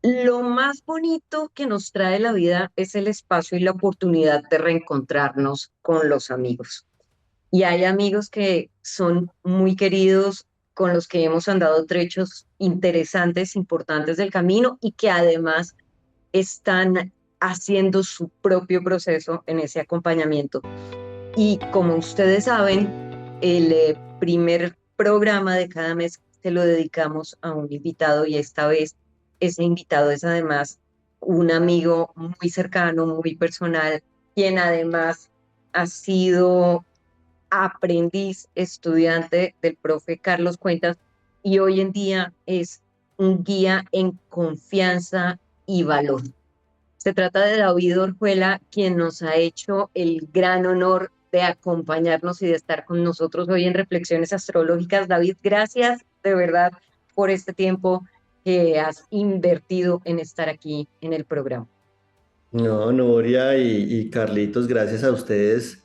Lo más bonito que nos trae la vida es el espacio y la oportunidad de reencontrarnos con los amigos. Y hay amigos que son muy queridos, con los que hemos andado trechos interesantes, importantes del camino y que además están haciendo su propio proceso en ese acompañamiento. Y como ustedes saben, el primer programa de cada mes se lo dedicamos a un invitado y esta vez ese invitado es además un amigo muy cercano, muy personal, quien además ha sido aprendiz, estudiante del profe Carlos Cuentas y hoy en día es un guía en confianza y valor. Se trata de David Orjuela, quien nos ha hecho el gran honor de acompañarnos y de estar con nosotros hoy en Reflexiones Astrológicas. David, gracias de verdad por este tiempo que has invertido en estar aquí en el programa. No, Nuria y Carlitos, gracias a ustedes.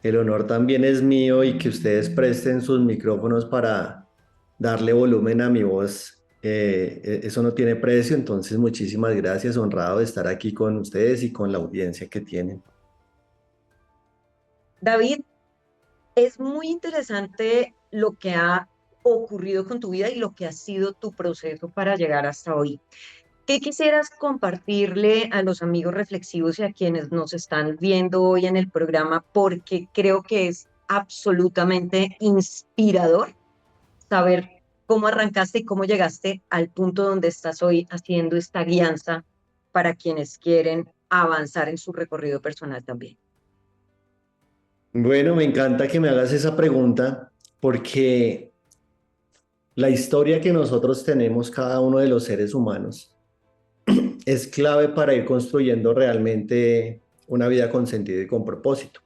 El honor también es mío y que ustedes presten sus micrófonos para darle volumen a mi voz. Eso no tiene precio, entonces muchísimas gracias, honrado de estar aquí con ustedes y con la audiencia que tienen. David, es muy interesante lo que ha ocurrido con tu vida y lo que ha sido tu proceso para llegar hasta hoy. ¿Qué quisieras compartirle a los amigos reflexivos y a quienes nos están viendo hoy en el programa? Porque creo que es absolutamente inspirador saber cómo arrancaste y cómo llegaste al punto donde estás hoy haciendo esta guianza para quienes quieren avanzar en su recorrido personal también. Bueno, me encanta que me hagas esa pregunta porque la historia que nosotros tenemos, cada uno de los seres humanos, es clave para ir construyendo realmente una vida con sentido y con propósito.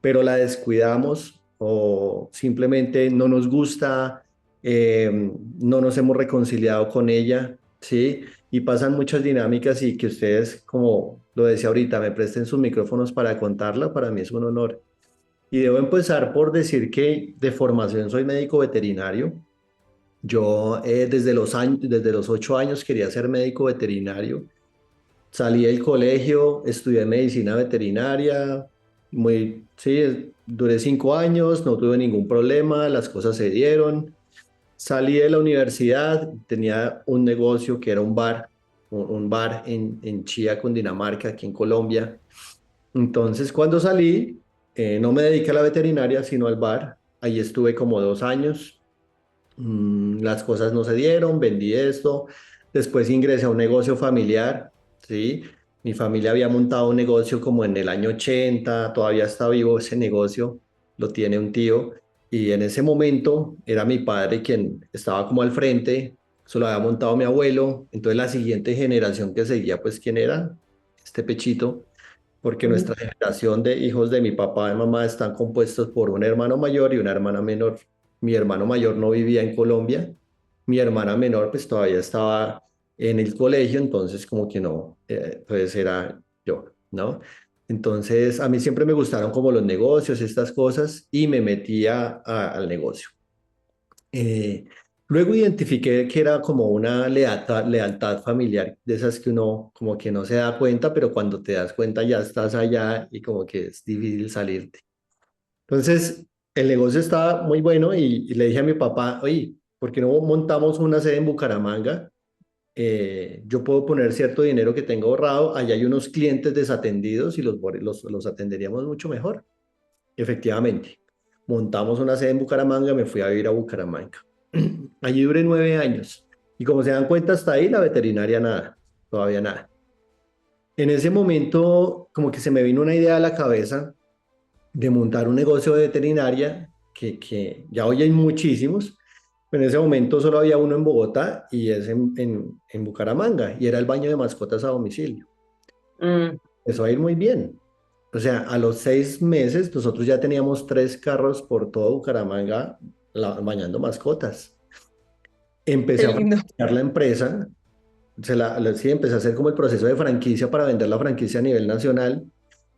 Pero la descuidamos o simplemente no nos gusta, no nos hemos reconciliado con ella, ¿sí? Y pasan muchas dinámicas y que ustedes, como lo decía ahorita, me presten sus micrófonos para contarla, para mí es un honor. Y debo empezar por decir que de formación soy médico veterinario. Yo desde los 8 años quería ser médico veterinario. Salí del colegio, estudié medicina veterinaria, sí, duré 5 años, no tuve ningún problema, las cosas se dieron. Salí de la universidad, tenía un negocio que era un bar, un bar en Chía, Cundinamarca, aquí en Colombia. Entonces, cuando salí, no me dediqué a la veterinaria, sino al bar. Ahí estuve como 2 años. Las cosas no se dieron, vendí esto. Después ingresé a un negocio familiar, ¿sí? Mi familia había montado un negocio como en el año 80, todavía está vivo ese negocio, lo tiene un tío. Y en ese momento era mi padre quien estaba como al frente, se lo había montado mi abuelo. Entonces la siguiente generación que seguía, pues, ¿quién era? Este Pechito, porque Mm. nuestra generación de hijos de mi papá y mamá están compuestos por un hermano mayor y una hermana menor. Mi hermano mayor no vivía en Colombia, mi hermana menor pues todavía estaba en el colegio, entonces como que no, pues era yo, ¿no? Entonces a mí siempre me gustaron como los negocios, estas cosas, y me metía al negocio. Eh, Luego identifiqué que era como una lealtad familiar, de esas que uno como que no se da cuenta, pero cuando te das cuenta ya estás allá y como que es difícil salirte. Entonces, el negocio estaba muy bueno y le dije a mi papá, oye, ¿por qué no montamos una sede en Bucaramanga? Yo puedo poner cierto dinero que tengo ahorrado, allá hay unos clientes desatendidos y los atenderíamos mucho mejor. Efectivamente, montamos una sede en Bucaramanga, me fui a vivir a Bucaramanga. Allí duré 9 años y como se dan cuenta hasta ahí la veterinaria nada, todavía nada. En ese momento como que se me vino una idea a la cabeza de montar un negocio de veterinaria que ya hoy hay muchísimos, pero en ese momento solo había uno en Bogotá y es en Bucaramanga y era el baño de mascotas a domicilio. Mm. Eso va a ir muy bien. O sea, a los 6 meses nosotros ya teníamos 3 carros por todo Bucaramanga bañando mascotas. Qué Empecé a lindo. franquiciar la empresa, sí, empecé a hacer como el proceso de franquicia para vender la franquicia a nivel nacional.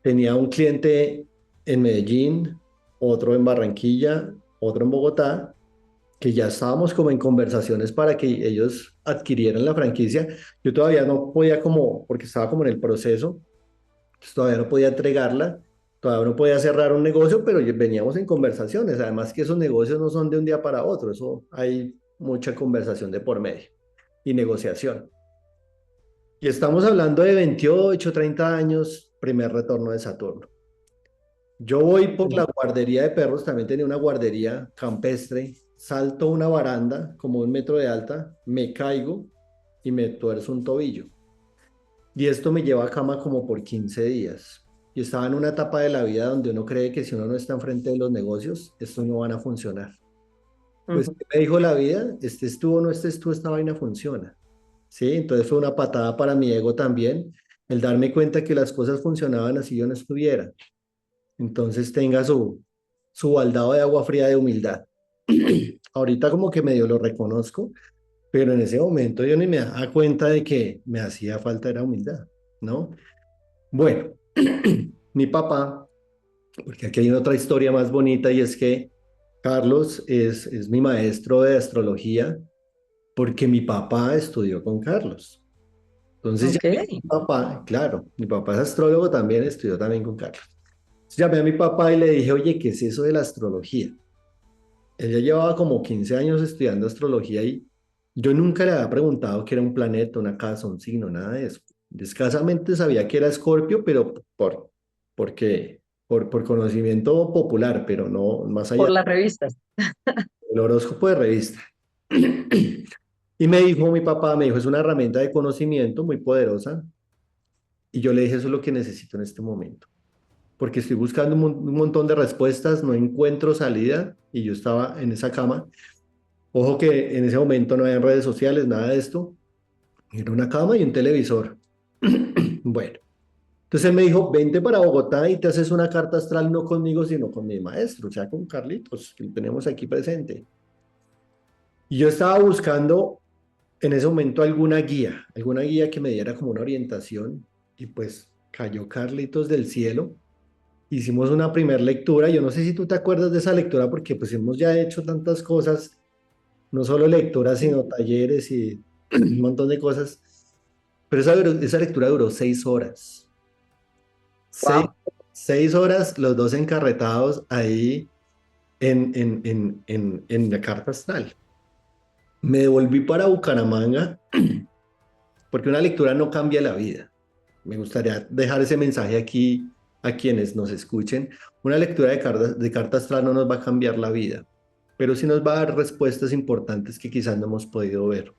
Tenía un cliente en Medellín, otro en Barranquilla, otro en Bogotá, que ya estábamos como en conversaciones para que ellos adquirieran la franquicia. Yo todavía no podía como, porque estaba como en el proceso, pues todavía no podía entregarla, todavía no podía cerrar un negocio, pero veníamos en conversaciones. Además que esos negocios no son de un día para otro, eso hay mucha conversación de por medio y negociación. Y estamos hablando de 28, 30 años, primer retorno de Saturno. Yo voy por la guardería de perros, también tenía una guardería campestre, salto una baranda como 1 metro de alta, me caigo y me tuerzo un tobillo. Y esto me lleva a cama como por 15 días. Y estaba en una etapa de la vida donde uno cree que si uno no está enfrente de los negocios, estos no van a funcionar. Pues Ujú. ¿qué me dijo la vida? Estés tú o no estés tú, esta vaina funciona. ¿Sí? Entonces fue una patada para mi ego también, el darme cuenta que las cosas funcionaban así yo no estuviera. Entonces tenga su baldado de agua fría de humildad. Ahorita como que medio lo reconozco, pero en ese momento yo ni me daba cuenta de que me hacía falta era humildad, ¿no? Bueno, mi papá, porque aquí hay otra historia más bonita y es que Carlos es mi maestro de astrología porque mi papá estudió con Carlos. Entonces Ok. llamé a mi papá, claro, mi papá es astrólogo también, estudió también con Carlos. Entonces llamé a mi papá y le dije, oye, ¿qué es eso de la astrología? Él ya llevaba como 15 años estudiando astrología y yo nunca le había preguntado qué era un planeta, una casa, un signo, nada de eso. Escasamente sabía que era Escorpio, pero porque, por conocimiento popular, pero no más Por allá las revistas. del horóscopo de revista. Y me dijo, mi papá me dijo, es una herramienta de conocimiento muy poderosa. Y yo le dije, eso es lo que necesito en este momento. Porque estoy buscando un montón de respuestas, no encuentro salida y yo estaba en esa cama. Ojo que en ese momento no había redes sociales, nada de esto. Era una cama y un televisor. Bueno, entonces él me dijo, vente para Bogotá y te haces una carta astral no conmigo, sino con mi maestro, o sea, con Carlitos, que lo tenemos aquí presente. Y yo estaba buscando en ese momento alguna guía que me diera como una orientación y pues cayó Carlitos del cielo. Hicimos una primera lectura, yo no sé si tú te acuerdas de esa lectura porque pues hemos ya hecho tantas cosas, no solo lecturas, sino talleres y un montón de cosas, pero esa lectura duró 6 horas. Seis, Wow. 6 horas los dos encarretados ahí en la carta astral. Me devolví para Bucaramanga porque una lectura no cambia la vida. Me gustaría dejar ese mensaje aquí a quienes nos escuchen. Una lectura de carta astral no nos va a cambiar la vida, pero sí nos va a dar respuestas importantes que quizás no hemos podido ver.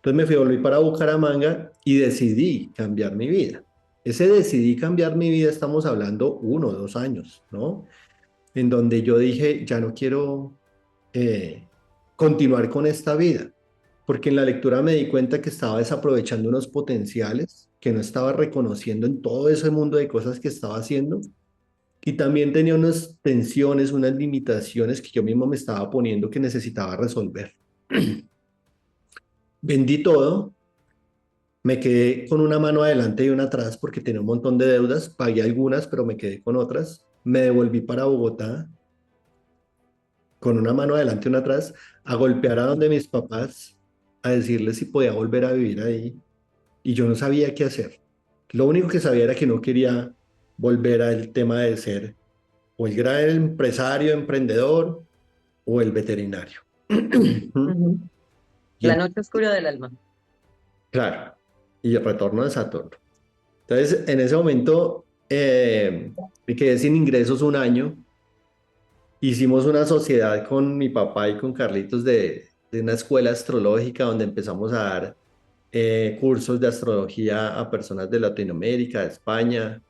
Entonces volví para Bucaramanga y decidí cambiar mi vida. Ese decidí cambiar mi vida, estamos hablando 1 o 2 años, ¿no? En donde yo dije, ya no quiero eh, continuar con esta vida, porque en la lectura me di cuenta que estaba desaprovechando unos potenciales que no estaba reconociendo en todo ese mundo de cosas que estaba haciendo y también tenía unas tensiones, unas limitaciones que yo mismo me estaba poniendo que necesitaba resolver. Vendí todo, me quedé con una mano adelante y una atrás porque tenía un montón de deudas, pagué algunas, pero me quedé con otras. Me devolví para Bogotá con una mano adelante y una atrás a golpear a donde mis papás, a decirles si podía volver a vivir ahí. Y yo no sabía qué hacer. Lo único que sabía era que no quería volver al tema de ser o el gran empresario, emprendedor o el veterinario. Ujú. Y La noche oscura del alma. claro, y el retorno de Saturno. Entonces, en ese momento me quedé sin ingresos 1 año. Hicimos una sociedad con mi papá y con Carlitos de una escuela astrológica donde empezamos a dar cursos de astrología a personas de Latinoamérica, de España.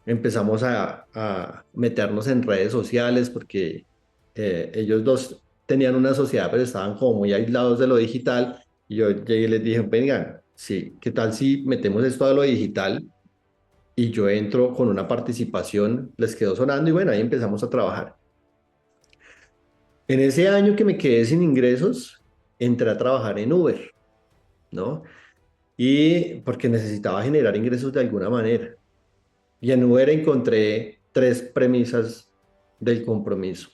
Empezamos a meternos en redes sociales porque ellos dos tenían una sociedad, pero estaban como muy aislados de lo digital. Y yo llegué y les dije, vengan, sí, ¿qué tal si metemos esto a lo digital? Y yo entro con una participación, les quedó sonando y bueno, ahí empezamos a trabajar. En ese año que me quedé sin ingresos, entré a trabajar en Uber, ¿no? Y porque necesitaba generar ingresos de alguna manera. Y en Uber encontré 3 premisas del compromiso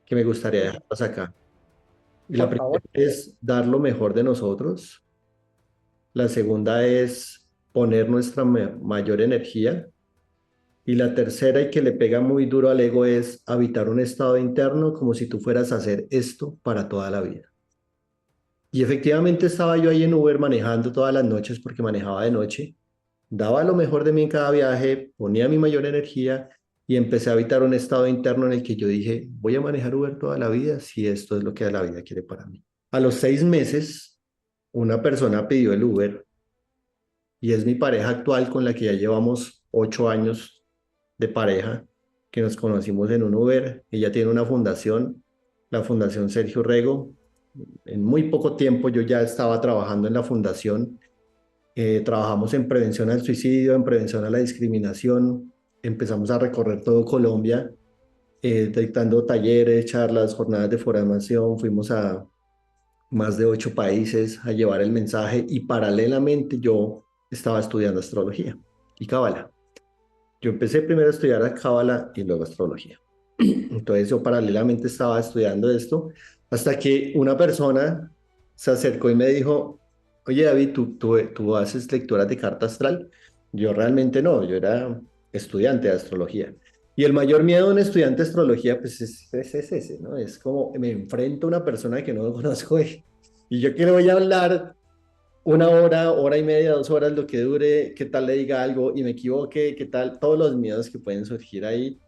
que me gustaría dejarlas acá. Y la por primera favor. es dar lo mejor de nosotros. La segunda es poner nuestra mayor energía. Y la tercera, y que le pega muy duro al ego, es habitar un estado interno como si tú fueras a hacer esto para toda la vida. Y efectivamente estaba yo ahí en Uber manejando todas las noches porque manejaba de noche, daba lo mejor de mí en cada viaje, ponía mi mayor energía y empecé a habitar un estado interno en el que yo dije, voy a manejar Uber toda la vida si esto es lo que la vida quiere para mí. A los 6 meses, una persona pidió el Uber y es mi pareja actual con la que ya llevamos 8 años de pareja, que nos conocimos en un Uber. Ella tiene una fundación, la Fundación Sergio Rego. En muy poco tiempo yo ya estaba trabajando en la fundación. Trabajamos en prevención al suicidio, en prevención a la discriminación. Empezamos a recorrer todo Colombia, dictando talleres, charlas, jornadas de formación. Fuimos a más de 8 países a llevar el mensaje y paralelamente yo estaba estudiando astrología y cábala. Yo empecé primero a estudiar cábala y luego astrología. Entonces yo paralelamente estaba estudiando esto hasta que una persona se acercó y me dijo, oye David, ¿tú haces lecturas de carta astral? Yo realmente no, yo era estudiante de astrología. Y el mayor miedo de un estudiante de astrología pues es ese, ¿no? Es como me enfrento a una persona que no conozco y yo que le voy a hablar 1 hora, hora y media, 2 horas, lo que dure, qué tal le diga algo y me equivoque, qué tal, todos los miedos que pueden surgir ahí.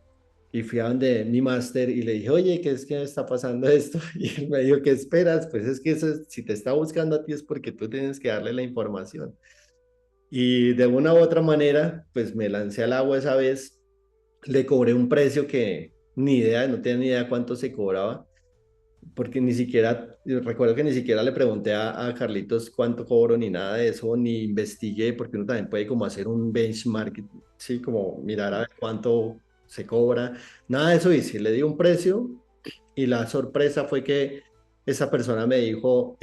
Y fui a donde mi máster y le dije, oye, ¿qué es que me está pasando esto? Y él me dijo, ¿qué esperas? Pues es que si te está buscando a ti es porque tú tienes que darle la información. Y de una u otra manera, pues me lancé al agua esa vez, le cobré un precio que ni idea, no tenía ni idea cuánto se cobraba, porque ni siquiera, recuerdo que ni siquiera le pregunté a Carlitos cuánto cobro ni nada de eso, ni investigué, porque uno también puede como hacer un benchmark, sí, como mirar a ver cuánto se cobra, nada de eso hice, le di un precio y la sorpresa fue que esa persona me dijo,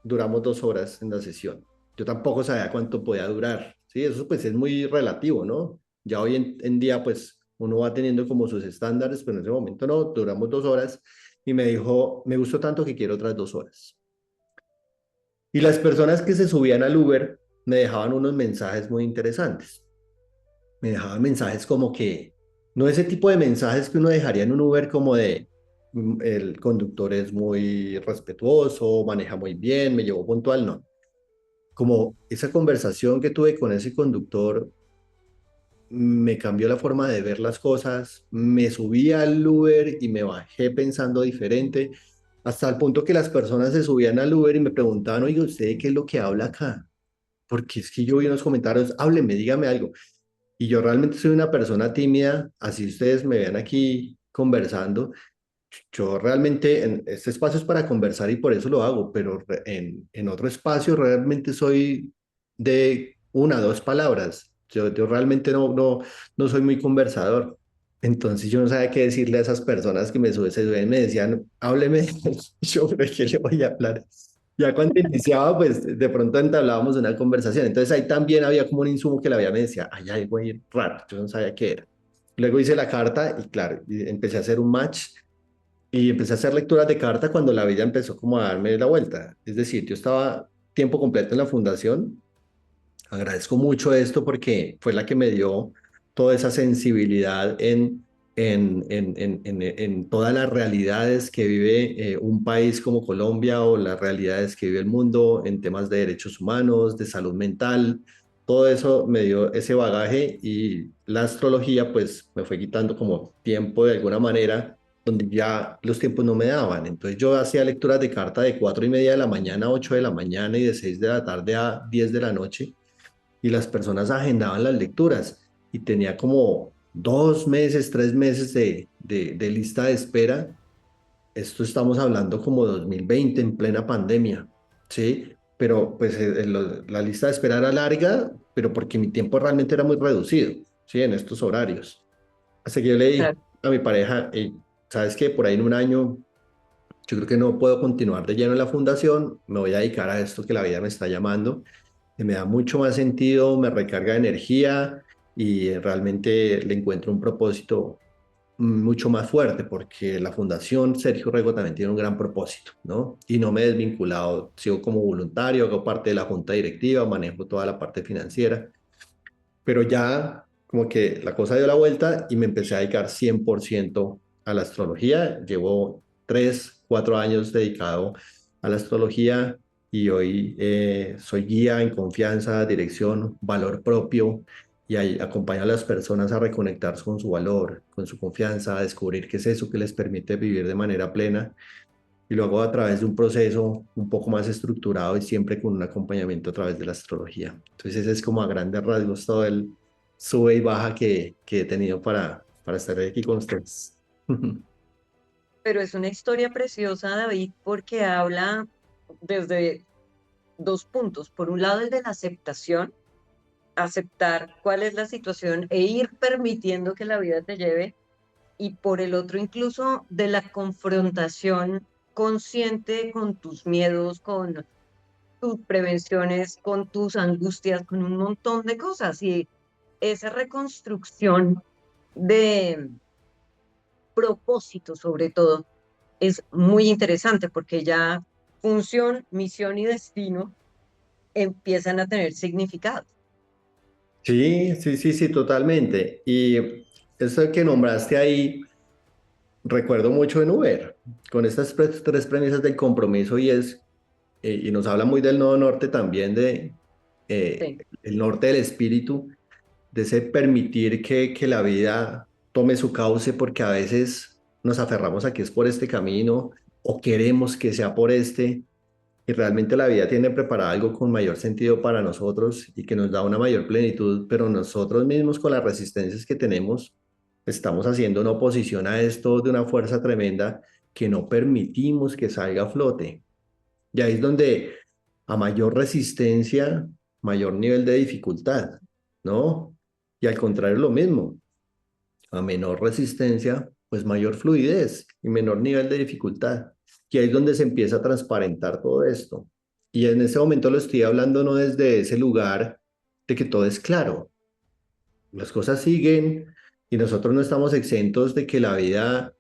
duramos 2 horas en la sesión. Yo tampoco sabía cuánto podía durar, sí, eso pues es muy relativo, ¿no? Ya hoy en día pues uno va teniendo como sus estándares, pero en ese momento no, duramos 2 horas y me dijo, me gustó tanto que quiero otras 2 horas. Y las personas que se subían al Uber me dejaban unos mensajes muy interesantes. Me dejaban mensajes como que, no ese tipo de mensajes que uno dejaría en un Uber como de, el conductor es muy respetuoso, maneja muy bien, me llevó puntual, no. Como esa conversación que tuve con ese conductor me cambió la forma de ver las cosas, me subí al Uber y me bajé pensando diferente, hasta el punto que las personas se subían al Uber y me preguntaban, oiga, ¿usted qué es lo que habla acá? Porque es que yo vi unos comentarios, hábleme, dígame algo. Y yo realmente soy una persona tímida, así ustedes me ven aquí conversando. Yo realmente, en este espacio es para conversar y por eso lo hago, pero en otro espacio realmente soy de 1, 2 palabras. Yo realmente no soy muy conversador. Entonces yo no sabía qué decirle a esas personas que se subían y me decían, hábleme, yo de qué le voy a hablar. Ya cuando iniciaba, pues de pronto entablábamos una conversación. Entonces ahí también había como un insumo que la vida me decía, ay, algo ahí raro, yo no sabía qué era. Luego hice la carta y claro, y empecé a hacer un match y empecé a hacer lecturas de carta cuando la vida empezó como a darme la vuelta. Es decir, yo estaba tiempo completo en la fundación. Agradezco mucho esto porque fue la que me dio toda esa sensibilidad en todas las realidades que vive un país como Colombia o las realidades que vive el mundo en temas de derechos humanos, de salud mental. Todo eso me dio ese bagaje y la astrología pues me fue quitando como tiempo de alguna manera donde ya los tiempos no me daban. Entonces yo hacía lecturas de carta de 4:30 de la mañana a 8 de la mañana y de 6 de la tarde a 10 de la noche y las personas agendaban las lecturas y tenía como 2 meses, 3 meses de lista de espera. Esto estamos hablando como 2020 en plena pandemia, ¿sí? Pero pues la lista de espera era larga, pero porque mi tiempo realmente era muy reducido, ¿sí? En estos horarios. Hasta que yo le dije Claro. a mi pareja, "Ey, ¿sabes qué? Por ahí en un año yo creo que no puedo continuar de lleno en la fundación, me voy a dedicar a esto que la vida me está llamando, que me da mucho más sentido, me recarga de energía y realmente le encuentro un propósito mucho más fuerte, porque la Fundación Sergio Rego también tiene un gran propósito, ¿no? Y no me he desvinculado, sigo como voluntario, hago parte de la junta directiva, manejo toda la parte financiera, pero ya como que la cosa dio la vuelta y me empecé a dedicar 100% a la astrología. Llevo 3, 4 años dedicado a la astrología y hoy soy guía en confianza, dirección, valor propio y ahí acompaño a las personas a reconectarse con su valor, con su confianza, a descubrir qué es eso que les permite vivir de manera plena. Y lo hago a través de un proceso un poco más estructurado y siempre con un acompañamiento a través de la astrología. Entonces ese es como a grandes rasgos todo el sube y baja que he tenido para estar aquí con ustedes. Pero es una historia preciosa, David, porque habla desde dos puntos. Por un lado, el de la aceptación, aceptar cuál es la situación e ir permitiendo que la vida te lleve. Y por el otro, incluso de la confrontación consciente con tus miedos, con tus prevenciones, con tus angustias, con un montón de cosas. Y esa reconstrucción de propósito, sobre todo, es muy interesante porque ya función, misión y destino empiezan a tener significado. Sí, sí, sí, sí, totalmente. Y eso que nombraste ahí, recuerdo mucho en Uber, con estas tres premisas del compromiso y nos habla muy del nodo norte también, Sí. el norte del espíritu, de ese permitir que la vida tome su cauce, porque a veces nos aferramos a que es por este camino o queremos que sea por este, y realmente la vida tiene preparado algo con mayor sentido para nosotros y que nos da una mayor plenitud, pero nosotros mismos con las resistencias que tenemos, estamos haciendo una oposición a esto de una fuerza tremenda que no permitimos que salga a flote. Y ahí es donde a mayor resistencia, mayor nivel de dificultad, ¿no? Y al contrario, lo mismo, a menor resistencia, pues mayor fluidez y menor nivel de dificultad. Y ahí es donde se empieza a transparentar todo esto. Y en ese momento lo estoy hablando no desde ese lugar de que todo es claro, las cosas siguen y nosotros no estamos exentos de que la vida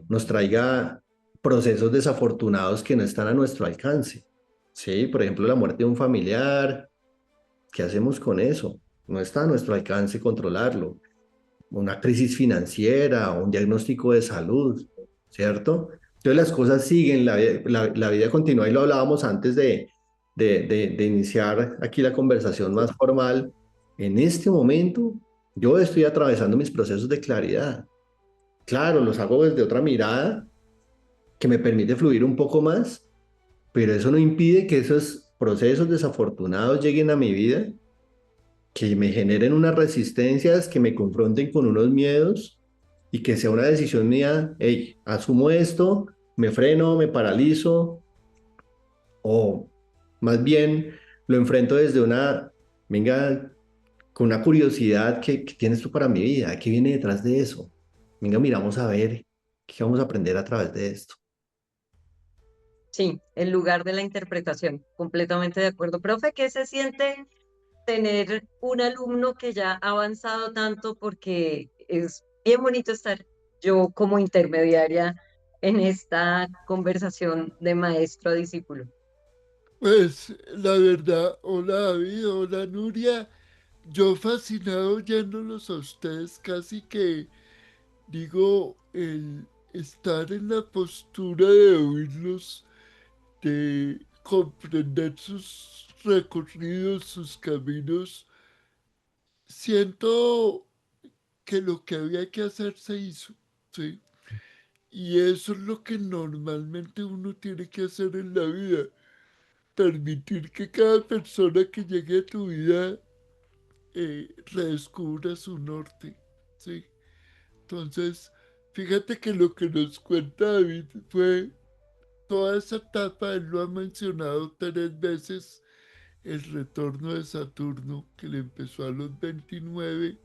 nos traiga procesos desafortunados que no están a nuestro alcance. Sí, por ejemplo, la muerte de un familiar, ¿qué hacemos con eso? No está a nuestro alcance controlarlo. Una crisis financiera, un diagnóstico de salud, ¿cierto? Entonces las cosas siguen, la vida continúa y lo hablábamos antes de iniciar aquí la conversación más formal. En este momento yo estoy atravesando mis procesos de claridad. Claro, los hago desde otra mirada que me permite fluir un poco más, pero eso no impide que esos procesos desafortunados lleguen a mi vida, que me generen unas resistencias, que me confronten con unos miedos y que sea una decisión mía, hey, asumo esto, me freno, me paralizo o más bien lo enfrento desde venga, con una curiosidad que tienes tú para mi vida, ¿qué viene detrás de eso? Venga, miramos a ver qué vamos a aprender a través de esto. Sí, el lugar de la interpretación, completamente de acuerdo. Profe, ¿qué se siente tener un alumno que ya ha avanzado tanto? Porque es bien bonito estar yo como intermediaria en esta conversación de maestro a discípulo. Pues la verdad, hola David, hola Nuria, yo fascinado oyéndolos a ustedes, casi que digo, el estar en la postura de oírlos, de comprender sus recorridos, sus caminos, siento que lo que había que hacer se hizo, ¿sí? Y eso es lo que normalmente uno tiene que hacer en la vida, permitir que cada persona que llegue a tu vida redescubra su norte, ¿sí? Entonces, fíjate que lo que nos cuenta David fue toda esa etapa, él lo ha mencionado 3 veces, el retorno de Saturno, que le empezó a los 29,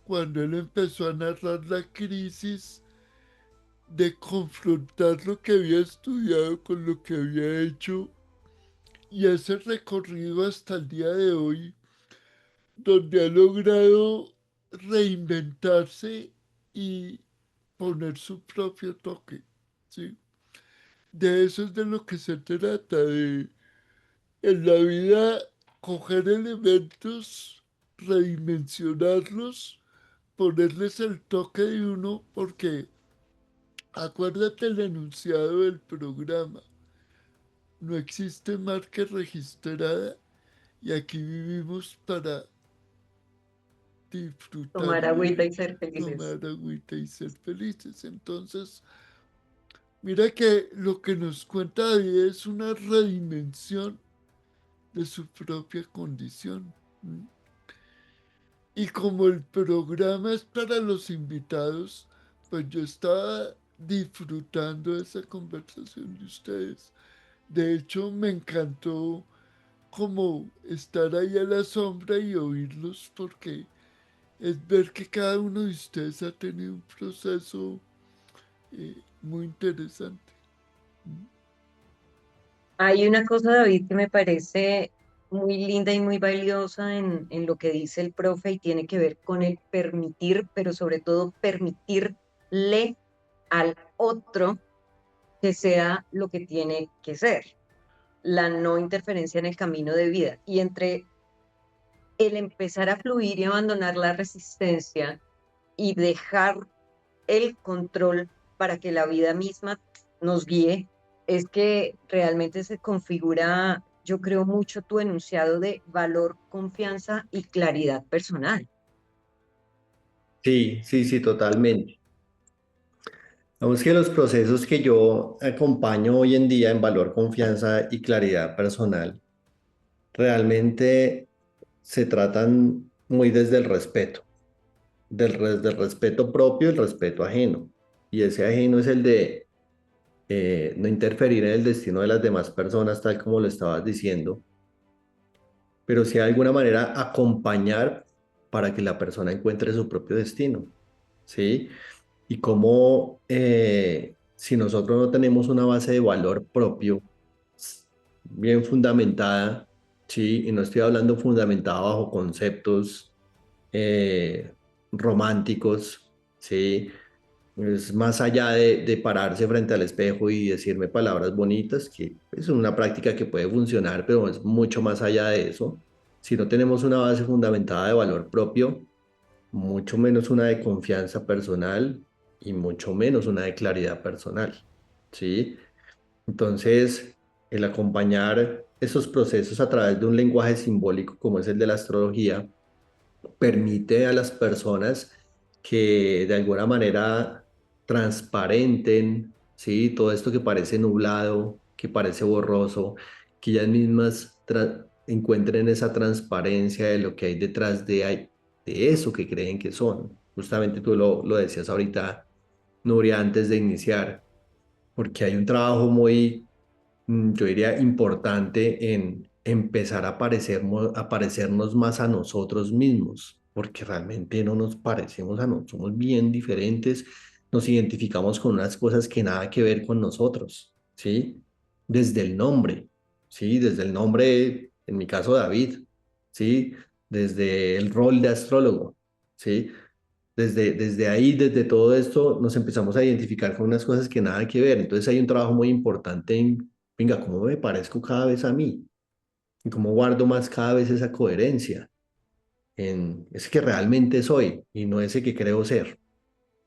cuando él empezó a narrar la crisis de confrontar lo que había estudiado con lo que había hecho y ese recorrido hasta el día de hoy, donde ha logrado reinventarse y poner su propio toque, ¿sí? De eso es de lo que se trata, de en la vida coger elementos, redimensionarlos, ponerles el toque de uno, porque acuérdate el enunciado del programa. No existe marca registrada y aquí vivimos para disfrutar Tomar y agüita vivir, y ser felices. tomar agüita y ser felices. Entonces, mira que lo que nos cuenta David es una redimensión de su propia condición. ¿M? Y como el programa es para los invitados, pues yo estaba disfrutando de esa conversación de ustedes. De hecho, me encantó como estar ahí a la sombra y oírlos porque es ver que cada uno de ustedes ha tenido un proceso muy interesante. Hay una cosa, David, que me parece muy linda y muy valiosa en lo que dice el profe y tiene que ver con el permitir, pero sobre todo permitirle al otro que sea lo que tiene que ser, la no interferencia en el camino de vida. Y entre el empezar a fluir y abandonar la resistencia y dejar el control para que la vida misma nos guíe, es que realmente se configura, yo creo, mucho tu enunciado de valor, confianza y claridad personal. Sí, sí, sí, totalmente. Vamos que los procesos que yo acompaño hoy en día en valor, confianza y claridad personal realmente se tratan muy desde el respeto, desde el respeto propio y el respeto ajeno. Y ese ajeno es el de no interferir en el destino de las demás personas, tal como lo estabas diciendo, pero sí de alguna manera acompañar para que la persona encuentre su propio destino, ¿sí? Y cómo si nosotros no tenemos una base de valor propio bien fundamentada, ¿sí? Y no estoy hablando fundamentada bajo conceptos eh, románticos, ¿sí? Es más allá de pararse frente al espejo y decirme palabras bonitas, que es una práctica que puede funcionar, pero es mucho más allá de eso. Si no tenemos una base fundamentada de valor propio, mucho menos una de confianza personal y mucho menos una de claridad personal, ¿sí? Entonces, el acompañar esos procesos a través de un lenguaje simbólico como es el de la astrología, permite a las personas que de alguna manera transparenten, ¿sí? Todo esto que parece nublado, que parece borroso, que ellas mismas encuentren esa transparencia de lo que hay detrás de eso que creen que son. Justamente tú lo decías ahorita, Nuria, antes de iniciar, porque hay un trabajo muy yo diría, importante en empezar a parecernos más a nosotros mismos, porque realmente no nos parecemos a nosotros, somos bien diferentes, nos identificamos con unas cosas que nada que ver con nosotros, ¿sí? Desde el nombre, ¿sí? Desde el nombre, en mi caso David, ¿sí? Desde el rol de astrólogo, ¿sí? Desde ahí, desde todo esto, nos empezamos a identificar con unas cosas que nada que ver. Entonces hay un trabajo muy importante en, venga, ¿cómo me parezco cada vez a mí? Y cómo guardo más cada vez esa coherencia en ese que realmente soy y no ese que creo ser.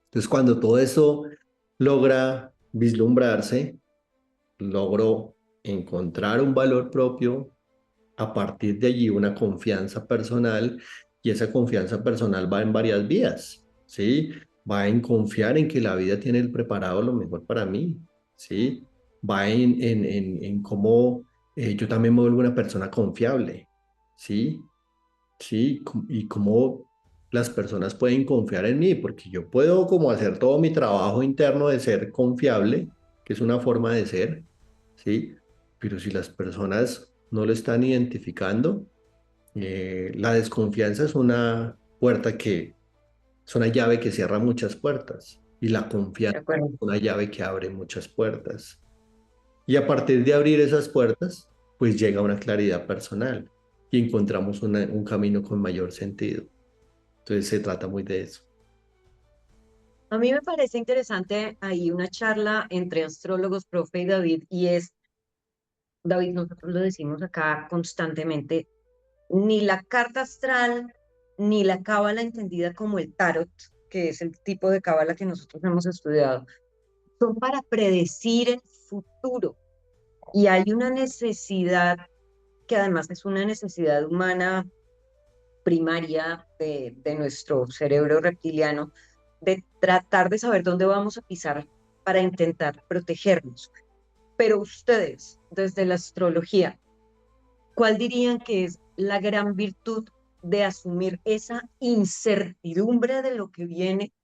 Entonces cuando todo eso logra vislumbrarse, logro encontrar un valor propio, a partir de allí una confianza personal y esa confianza personal va en varias vías, ¿sí? Va en confiar en que la vida tiene el preparado lo mejor para mí, ¿sí? Va en cómo yo también me vuelvo una persona confiable, ¿sí? Sí, y cómo las personas pueden confiar en mí, porque yo puedo como hacer todo mi trabajo interno de ser confiable, que es una forma de ser, ¿sí? Pero si las personas no lo están identificando, la desconfianza es una puerta que, es una llave que cierra muchas puertas y la ¿De confianza acuerdo? es una llave que abre muchas puertas. Y a partir de abrir esas puertas, pues llega una claridad personal y encontramos un camino con mayor sentido. Entonces se trata muy de eso. A mí me parece interesante ahí una charla entre astrólogos, profe y David, y es, David, nosotros lo decimos acá constantemente, ni la carta astral, ni la cábala entendida como el tarot, que es el tipo de cábala que nosotros hemos estudiado, son para predecir el futuro. Y hay una necesidad, que además es una necesidad humana primaria de nuestro cerebro reptiliano, de tratar de saber dónde vamos a pisar para intentar protegernos. Pero ustedes, desde la astrología, ¿cuál dirían que es la gran virtud de asumir esa incertidumbre de lo que viene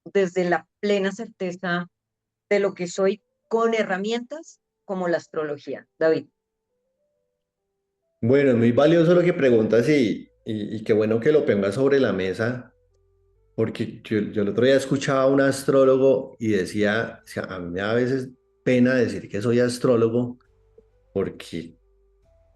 desde la plena certeza de lo que soy con herramientas como la astrología? David. Bueno, es muy valioso lo que preguntas y qué bueno que lo pongas sobre la mesa, porque yo el otro día escuchaba a un astrólogo y decía, o sea, a mí me da a veces pena decir que soy astrólogo, porque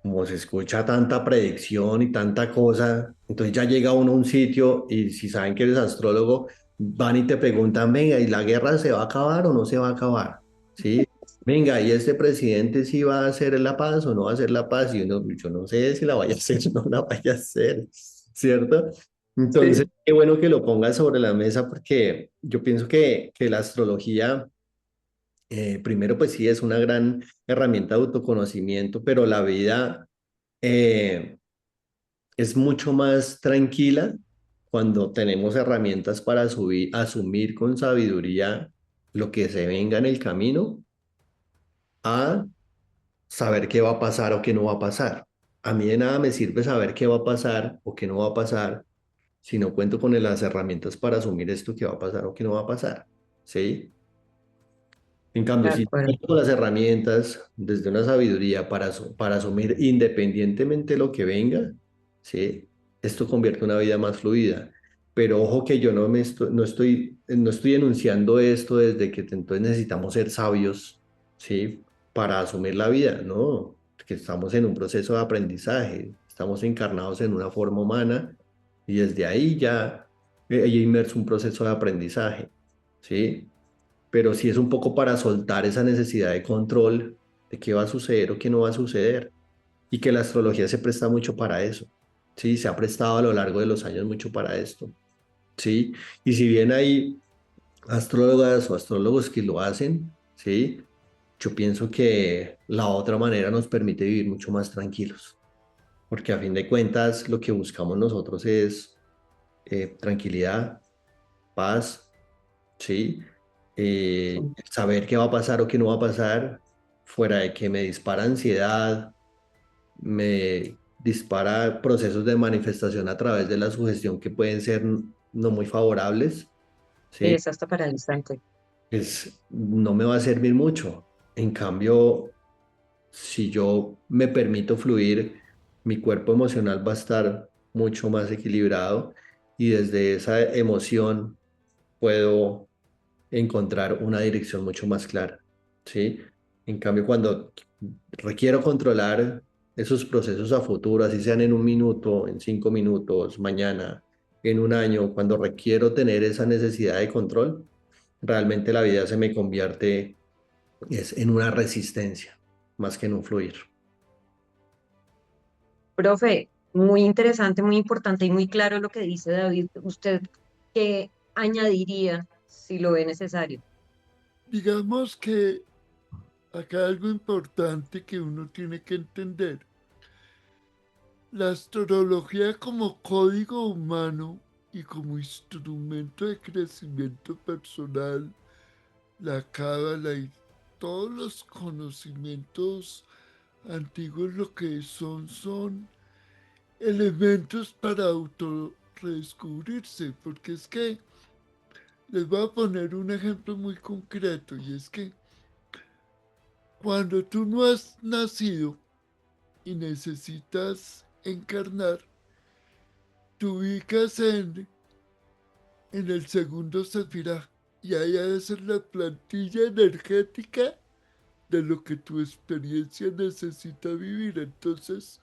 como se escucha tanta predicción y tanta cosa, entonces ya llega uno a un sitio y si saben que eres astrólogo, van y te preguntan, venga, ¿y la guerra se va a acabar o no se va a acabar? ¿Sí? Venga, ¿y este presidente sí va a hacer la paz o no va a hacer la paz? Y uno, yo no sé si la vaya a hacer o no la vaya a hacer, ¿cierto? Entonces, Sí. qué bueno que lo pongas sobre la mesa porque yo pienso que la astrología primero, pues sí, es una gran herramienta de autoconocimiento, pero la vida eh, es mucho más tranquila cuando tenemos herramientas para asumir con sabiduría lo que se venga en el camino a saber qué va a pasar o qué no va a pasar. A mí de nada me sirve saber qué va a pasar o qué no va a pasar si no cuento con las herramientas para asumir esto que va a pasar o que no va a pasar. ¿Sí? En De cambio, si acuerdo. tengo las herramientas desde una sabiduría para asumir independientemente lo que venga, ¿sí? Esto convierte una vida más fluida. Pero ojo que yo no estoy enunciando esto desde que entonces necesitamos ser sabios, ¿sí? Para asumir la vida, no, que estamos en un proceso de aprendizaje, estamos encarnados en una forma humana y desde ahí ya hay inmerso un proceso de aprendizaje, ¿sí? Pero sí es un poco para soltar esa necesidad de control de qué va a suceder o qué no va a suceder, y que la astrología se presta mucho para eso, ¿sí? Se ha prestado a lo largo de los años mucho para esto, ¿sí? Y si bien hay astrólogas o astrólogos que lo hacen, ¿sí? Yo pienso que la otra manera nos permite vivir mucho más tranquilos, porque a fin de cuentas lo que buscamos nosotros es tranquilidad, paz, ¿sí? Sí. Saber qué va a pasar o qué no va a pasar, fuera de que me dispara ansiedad, me dispara procesos de manifestación a través de la sugestión que pueden ser no muy favorables, ¿sí? Es hasta paralizante. Pues no me va a servir mucho. En cambio, si yo me permito fluir, mi cuerpo emocional va a estar mucho más equilibrado y desde esa emoción puedo encontrar una dirección mucho más clara, ¿sí? En cambio, cuando requiero controlar esos procesos a futuro, así sean en un minuto, en 5 minutos, mañana, en un año, cuando requiero tener esa necesidad de control, realmente la vida se me convierte en una resistencia más que en un fluir. Profe, muy interesante, muy importante y muy claro lo que dice David. ¿Usted qué añadiría si lo ve necesario? Digamos que acá algo importante que uno tiene que entender. La astrología como código humano y como instrumento de crecimiento personal, la cábala y todos los conocimientos antiguos lo que son elementos para autorredescubrirse, porque es que les voy a poner un ejemplo muy concreto y es que cuando tú no has nacido y necesitas encarnar, te ubicas en el segundo Sefirá y ahí ha de ser la plantilla energética de lo que tu experiencia necesita vivir. Entonces,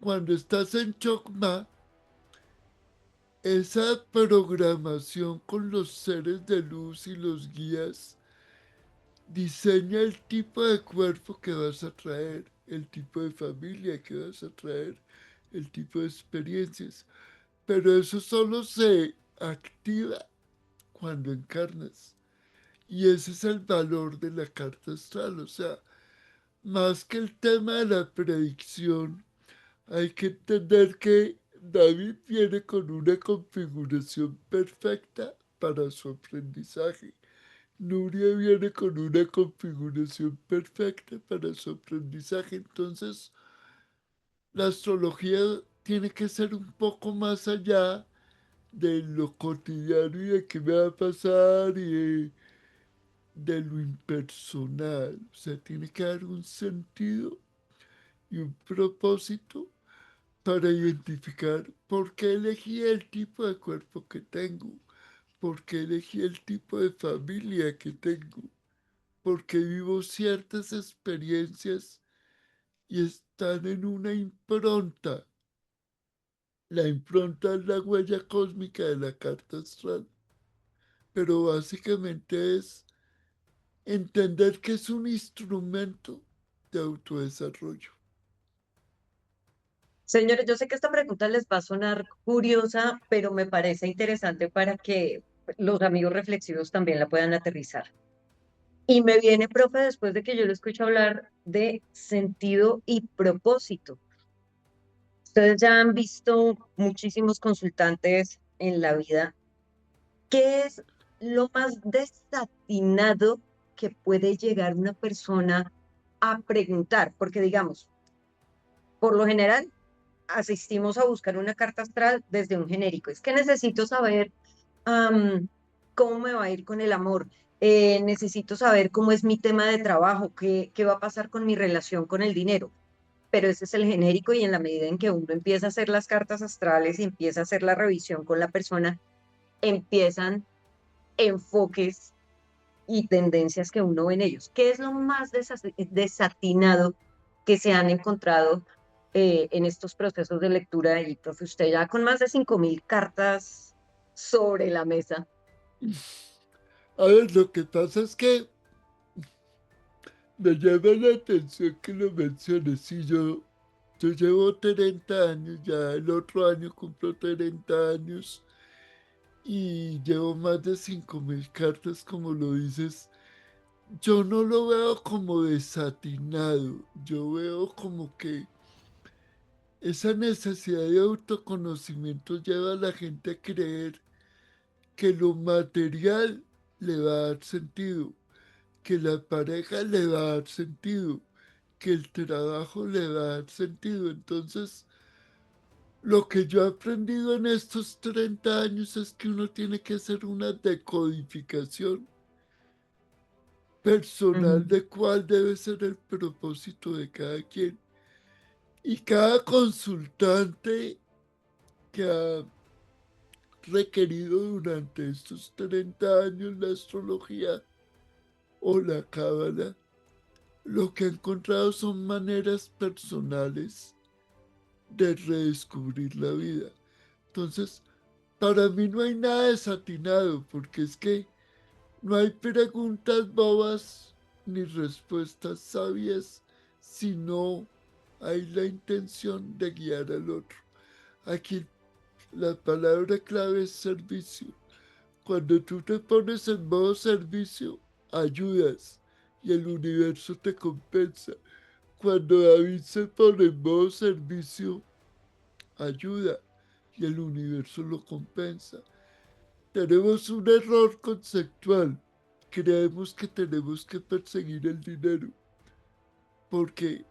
cuando estás en Chocma, esa programación con los seres de luz y los guías diseña el tipo de cuerpo que vas a traer, el tipo de familia que vas a traer, el tipo de experiencias. Pero eso solo se activa cuando encarnas. Y ese es el valor de la carta astral. O sea, más que el tema de la predicción, hay que entender que David viene con una configuración perfecta para su aprendizaje. Nuria viene con una configuración perfecta para su aprendizaje. Entonces, la astrología tiene que ser un poco más allá de lo cotidiano y de qué me va a pasar de lo impersonal. O sea, tiene que dar un sentido y un propósito para identificar por qué elegí el tipo de cuerpo que tengo, por qué elegí el tipo de familia que tengo, por qué vivo ciertas experiencias y están en una impronta. La impronta es la huella cósmica de la carta astral, pero básicamente es entender que es un instrumento de autodesarrollo. Señores, yo sé que esta pregunta les va a sonar curiosa, pero me parece interesante para que los amigos reflexivos también la puedan aterrizar. Y me viene, profe, después de que yo lo escucho hablar de sentido y propósito. Ustedes ya han visto muchísimos consultantes en la vida. ¿Qué es lo más desatinado que puede llegar una persona a preguntar? Porque digamos, por lo general, asistimos a buscar una carta astral desde un genérico. Es que necesito saber cómo me va a ir con el amor. Necesito saber cómo es mi tema de trabajo, qué va a pasar con mi relación con el dinero. Pero ese es el genérico y en la medida en que uno empieza a hacer las cartas astrales y empieza a hacer la revisión con la persona, empiezan enfoques y tendencias que uno ve en ellos. ¿Qué es lo más desatinado que se han encontrado en estos procesos de lectura? Y, profe, usted ya con más de 5.000 cartas sobre la mesa. A ver, lo que pasa es que me llama la atención que lo menciones. Si yo llevo 30 años, ya el otro año cumplo 30 años y llevo más de 5.000 cartas, como lo dices. Yo no lo veo como desatinado, yo veo como que esa necesidad de autoconocimiento lleva a la gente a creer que lo material le va a dar sentido, que la pareja le va a dar sentido, que el trabajo le va a dar sentido. Entonces, lo que yo he aprendido en estos 30 años es que uno tiene que hacer una decodificación personal Ujú. de cuál debe ser el propósito de cada quien. Y cada consultante que ha requerido durante estos 30 años la astrología o la cábala, lo que ha encontrado son maneras personales de redescubrir la vida. Entonces, para mí no hay nada desatinado, porque es que no hay preguntas bobas ni respuestas sabias, sino hay la intención de guiar al otro. Aquí la palabra clave es servicio. Cuando tú te pones en modo servicio, ayudas y el universo te compensa. Cuando David se pone en modo servicio, ayuda y el universo lo compensa. Tenemos un error conceptual. Creemos que tenemos que perseguir el dinero porque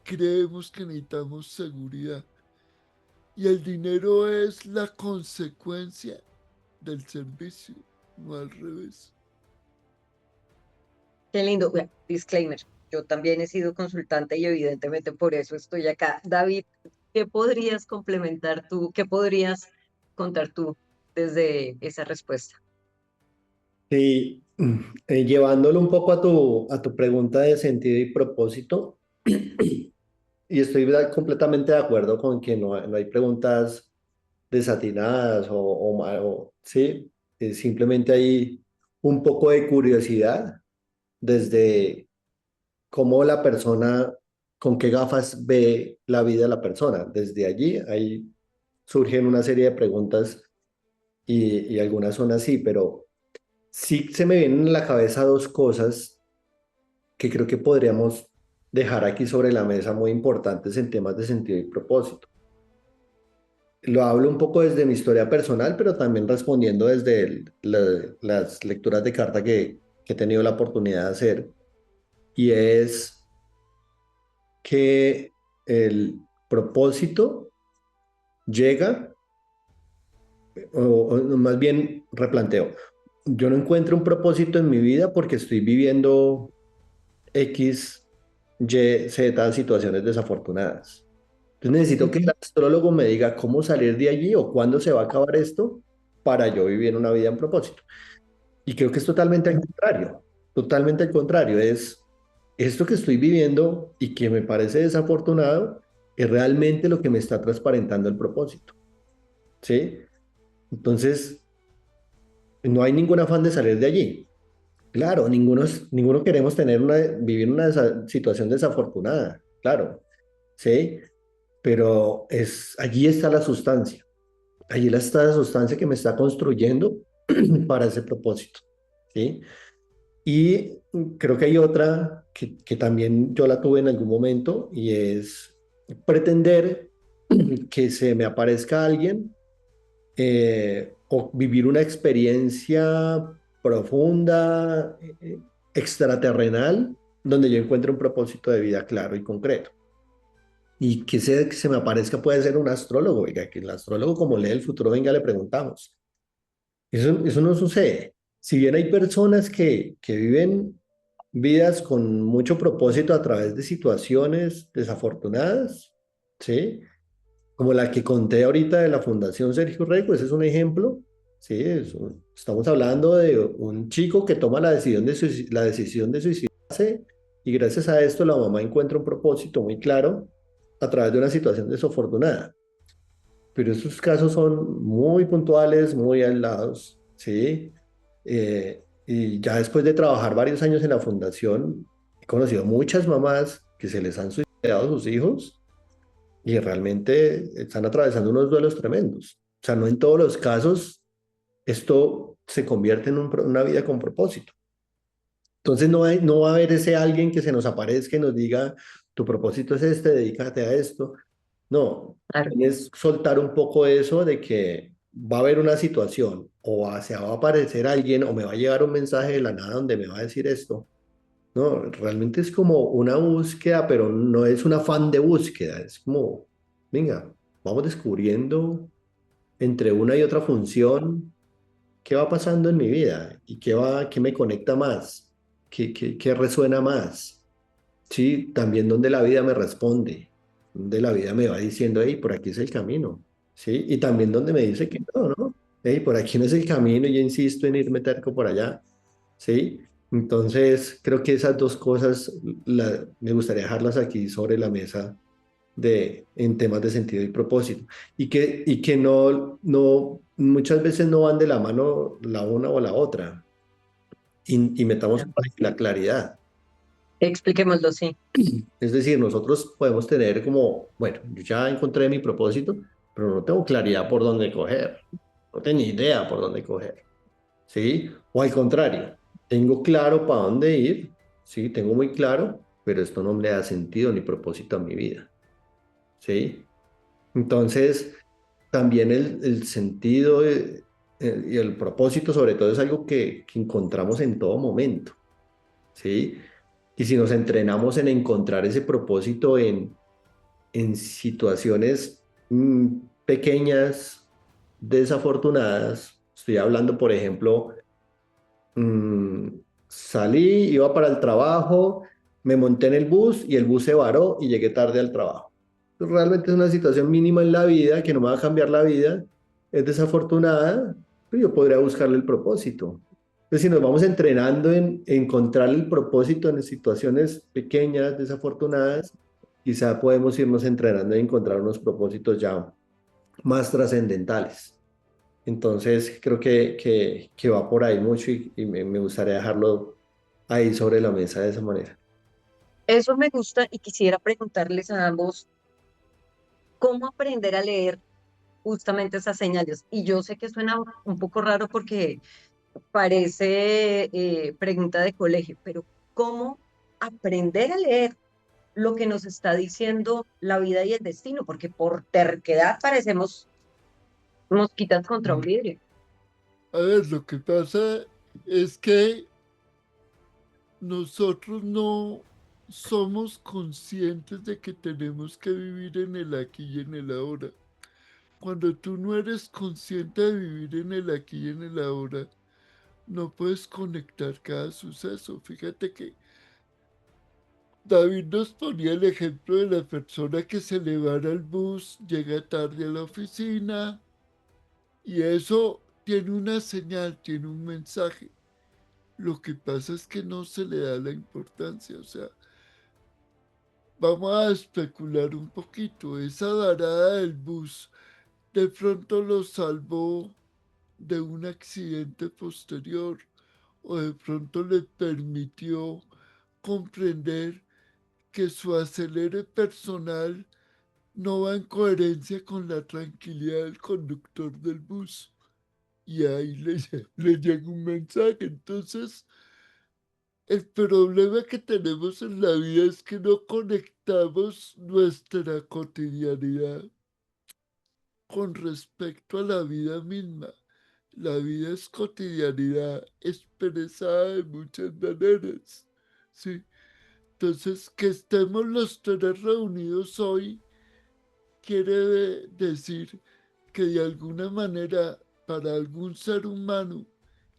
creemos que necesitamos seguridad. Y el dinero es la consecuencia del servicio, no al revés. Qué lindo. Bueno, disclaimer. Yo también he sido consultante y evidentemente por eso estoy acá. David, ¿qué podrías complementar tú? ¿Qué podrías contar tú desde esa respuesta? Sí, llevándolo un poco a tu pregunta de sentido y propósito, y estoy completamente de acuerdo con que no hay preguntas desatinadas sí, simplemente hay un poco de curiosidad desde cómo la persona, con qué gafas ve la vida de la persona. Desde allí, ahí surgen una serie de preguntas y algunas son así, pero sí se me vienen a la cabeza dos cosas que creo que podríamos dejar aquí sobre la mesa muy importantes en temas de sentido y propósito. Lo hablo un poco desde mi historia personal, pero también respondiendo desde las lecturas de carta que he tenido la oportunidad de hacer, y es que el propósito llega, o más bien replanteo, yo no encuentro un propósito en mi vida porque estoy viviendo X, Y, Z situaciones desafortunadas. Entonces necesito que el Ujú. astrólogo me diga cómo salir de allí o cuándo se va a acabar esto para yo vivir una vida en propósito. Y creo que es totalmente al contrario, totalmente al contrario. Es esto que estoy viviendo y que me parece desafortunado, es realmente lo que me está transparentando el propósito, ¿sí? Entonces, no hay ningún afán de salir de allí. Claro, ninguno queremos vivir una situación desafortunada, claro, ¿sí? Pero allí está la sustancia, allí está la sustancia que me está construyendo para ese propósito, ¿sí? Y creo que hay otra que también yo la tuve en algún momento y es pretender que se me aparezca alguien o vivir una experiencia profunda, extraterrenal, donde yo encuentre un propósito de vida claro y concreto. Y que se me aparezca puede ser un astrólogo, oiga, que el astrólogo como lee el futuro, venga, le preguntamos. Eso no sucede. Si bien hay personas que viven vidas con mucho propósito a través de situaciones desafortunadas, ¿sí? Como la que conté ahorita de la Fundación Sergio Rey, pues es un ejemplo, ¿sí? Estamos hablando de un chico que toma la decisión de suicidarse y gracias a esto la mamá encuentra un propósito muy claro a través de una situación desafortunada. Pero esos casos son muy puntuales, muy aislados, ¿sí? Y ya después de trabajar varios años en la fundación, he conocido muchas mamás que se les han suicidado sus hijos y realmente están atravesando unos duelos tremendos. O sea, no en todos los casos esto se convierte en una vida con propósito. Entonces no va a haber ese alguien que se nos aparezca y nos diga, tu propósito es este, dedícate a esto. No, Claro. es soltar un poco eso de que va a haber una situación se va a aparecer alguien o me va a llegar un mensaje de la nada donde me va a decir esto. No, realmente es como una búsqueda, pero no es un afán de búsqueda, es como, venga, vamos descubriendo entre una y otra función qué va pasando en mi vida y qué me conecta más, qué resuena más. Sí, también donde la vida me responde, donde la vida me va diciendo, hey, por aquí es el camino, ¿sí? Y también donde me dice que no, ¿no? Hey, por aquí no es el camino, y yo insisto en irme terco por allá, ¿sí? Entonces, creo que esas dos cosas me gustaría dejarlas aquí sobre la mesa en temas de sentido y propósito. Y que muchas veces no van de la mano la una o la otra. Y metamos por ahí la claridad. Expliquémoslo, sí. Es decir, nosotros podemos tener como, bueno, yo ya encontré mi propósito, pero no tengo claridad por dónde coger. No tengo ni idea por dónde coger. ¿Sí? O al contrario, tengo claro para dónde ir, sí, tengo muy claro, pero esto no me da sentido ni propósito a mi vida, ¿sí? Entonces, también el sentido y el propósito, sobre todo, es algo que encontramos en todo momento, ¿sí? Y si nos entrenamos en encontrar ese propósito en situaciones pequeñas, desafortunadas, estoy hablando, por ejemplo, Mm, salí, iba para el trabajo, me monté en el bus y el bus se varó y llegué tarde al trabajo. Realmente es una situación mínima en la vida que no me va a cambiar la vida, es desafortunada, pero yo podría buscarle el propósito. Entonces, si nos vamos entrenando en encontrar el propósito en situaciones pequeñas, desafortunadas, quizá podemos irnos entrenando en encontrar unos propósitos ya más trascendentales. Entonces, creo que va por ahí mucho y me gustaría dejarlo ahí sobre la mesa de esa manera. Eso me gusta y quisiera preguntarles a ambos cómo aprender a leer justamente esas señales. Y yo sé que suena un poco raro porque parece pregunta de colegio, pero ¿cómo aprender a leer lo que nos está diciendo la vida y el destino? Porque por terquedad parecemos mosquitas contra un vidrio. A ver, lo que pasa es que nosotros no somos conscientes de que tenemos que vivir en el aquí y en el ahora. Cuando tú no eres consciente de vivir en el aquí y en el ahora, no puedes conectar cada suceso. Fíjate que David nos ponía el ejemplo de la persona que se le va al bus, llega tarde a la oficina y eso tiene una señal, tiene un mensaje. Lo que pasa es que no se le da la importancia, o sea, vamos a especular un poquito. Esa varada del bus de pronto lo salvó de un accidente posterior o de pronto le permitió comprender que su acelere personal no va en coherencia con la tranquilidad del conductor del bus. Y ahí le llega un mensaje. Entonces, el problema que tenemos en la vida es que no conectamos nuestra cotidianidad con respecto a la vida misma. La vida es cotidianidad expresada de muchas maneras. ¿Sí? Entonces, que estemos los tres reunidos hoy quiere decir que de alguna manera para algún ser humano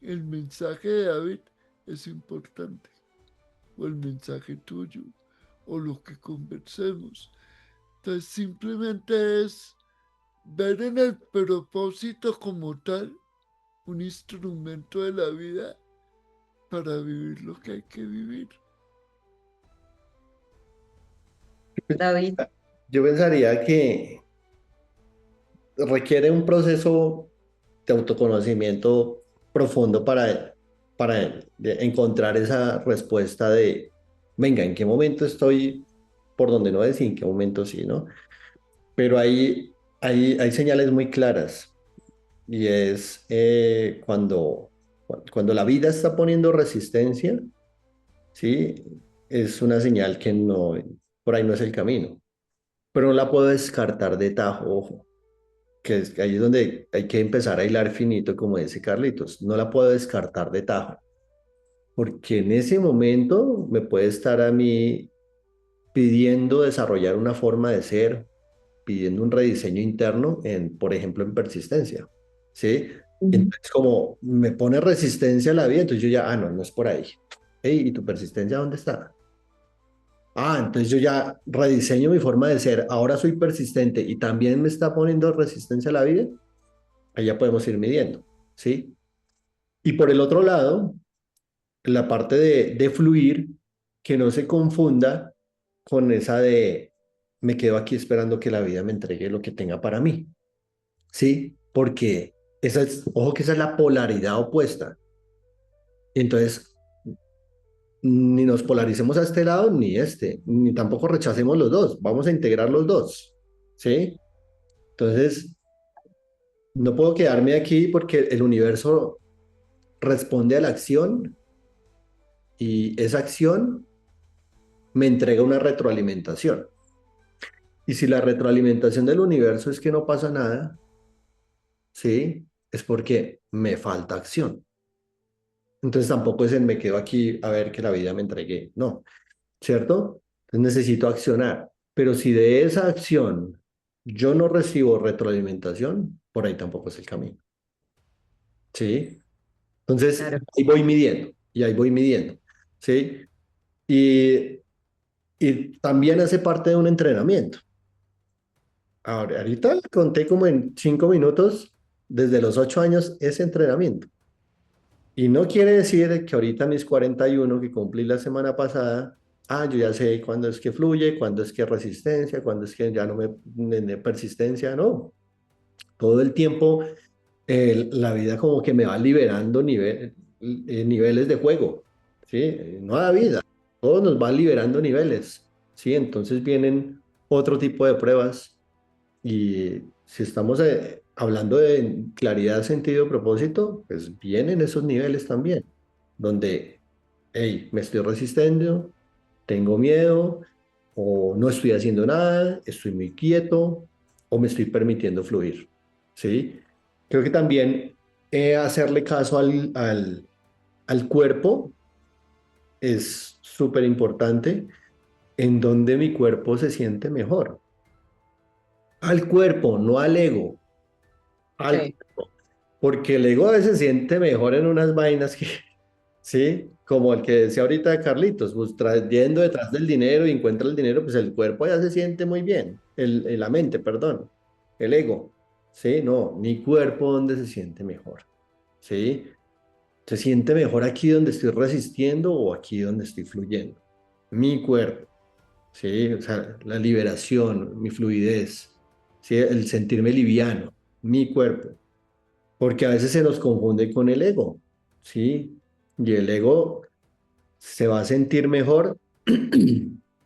el mensaje de David es importante, o el mensaje tuyo, o lo que conversemos. Entonces simplemente es ver en el propósito como tal un instrumento de la vida para vivir lo que hay que vivir. David, Yo pensaría que requiere un proceso de autoconocimiento profundo para encontrar esa respuesta de, venga, ¿en qué momento estoy por donde no es y en qué momento sí, ¿no? Pero hay señales muy claras y es cuando la vida está poniendo resistencia, ¿sí? Es una señal que no, por ahí no es el camino, pero no la puedo descartar de tajo, ojo, ahí es donde hay que empezar a hilar finito, como dice Carlitos, no la puedo descartar de tajo, porque en ese momento me puede estar a mí pidiendo desarrollar una forma de ser, pidiendo un rediseño interno, por ejemplo, en persistencia, ¿sí? ujú, Entonces, como me pone resistencia a la vida, entonces yo ya, no, no es por ahí. Hey, ¿y tu persistencia dónde está? Entonces yo ya rediseño mi forma de ser, ahora soy persistente y también me está poniendo resistencia a la vida, allá podemos ir midiendo, ¿sí? Y por el otro lado, la parte de fluir, que no se confunda con esa de me quedo aquí esperando que la vida me entregue lo que tenga para mí, ¿sí? Porque ojo que esa es la polaridad opuesta. Entonces, ni nos polaricemos a este lado ni este, ni tampoco rechacemos los dos, vamos a integrar los dos, ¿sí? Entonces, no puedo quedarme aquí porque el universo responde a la acción y esa acción me entrega una retroalimentación. Y si la retroalimentación del universo es que no pasa nada, ¿sí? Es porque me falta acción. Entonces tampoco es el me quedo aquí a ver que la vida me entregue, no, ¿cierto? Entonces necesito accionar. Pero si de esa acción yo no recibo retroalimentación, por ahí tampoco es el camino, ¿sí? Entonces claro. ahí voy midiendo y ahí voy midiendo, ¿sí? Y, y también hace parte de un entrenamiento. Ahorita conté como en 5 minutos, desde los 8 años, ese entrenamiento. Y no quiere decir que ahorita mis 41 que cumplí la semana pasada, yo ya sé cuándo es que fluye, cuándo es que resistencia, cuándo es que ya no me persistencia, no. Todo el tiempo la vida como que me va liberando niveles de juego, ¿sí? No da vida, todo nos va liberando niveles, ¿sí? Entonces vienen otro tipo de pruebas y si estamos hablando de claridad, sentido, propósito, pues vienen esos niveles también, donde, hey, me estoy resistiendo, tengo miedo, o no estoy haciendo nada, estoy muy quieto, o me estoy permitiendo fluir, ¿sí? Creo que también hacerle caso al cuerpo es súper importante, en donde mi cuerpo se siente mejor. Al cuerpo, no al ego, al Sí, cuerpo. Porque el ego a veces se siente mejor en unas vainas que, sí, como el que decía ahorita Carlitos, pues yendo detrás del dinero y encuentra el dinero, pues el cuerpo ya se siente muy bien, la mente, perdón, el ego, sí, no, mi cuerpo donde se siente mejor, sí, se siente mejor aquí donde estoy resistiendo o aquí donde estoy fluyendo, mi cuerpo, sí, o sea, la liberación, mi fluidez, sí, el sentirme liviano, mi cuerpo, porque a veces se nos confunde con el ego, sí, y el ego se va a sentir mejor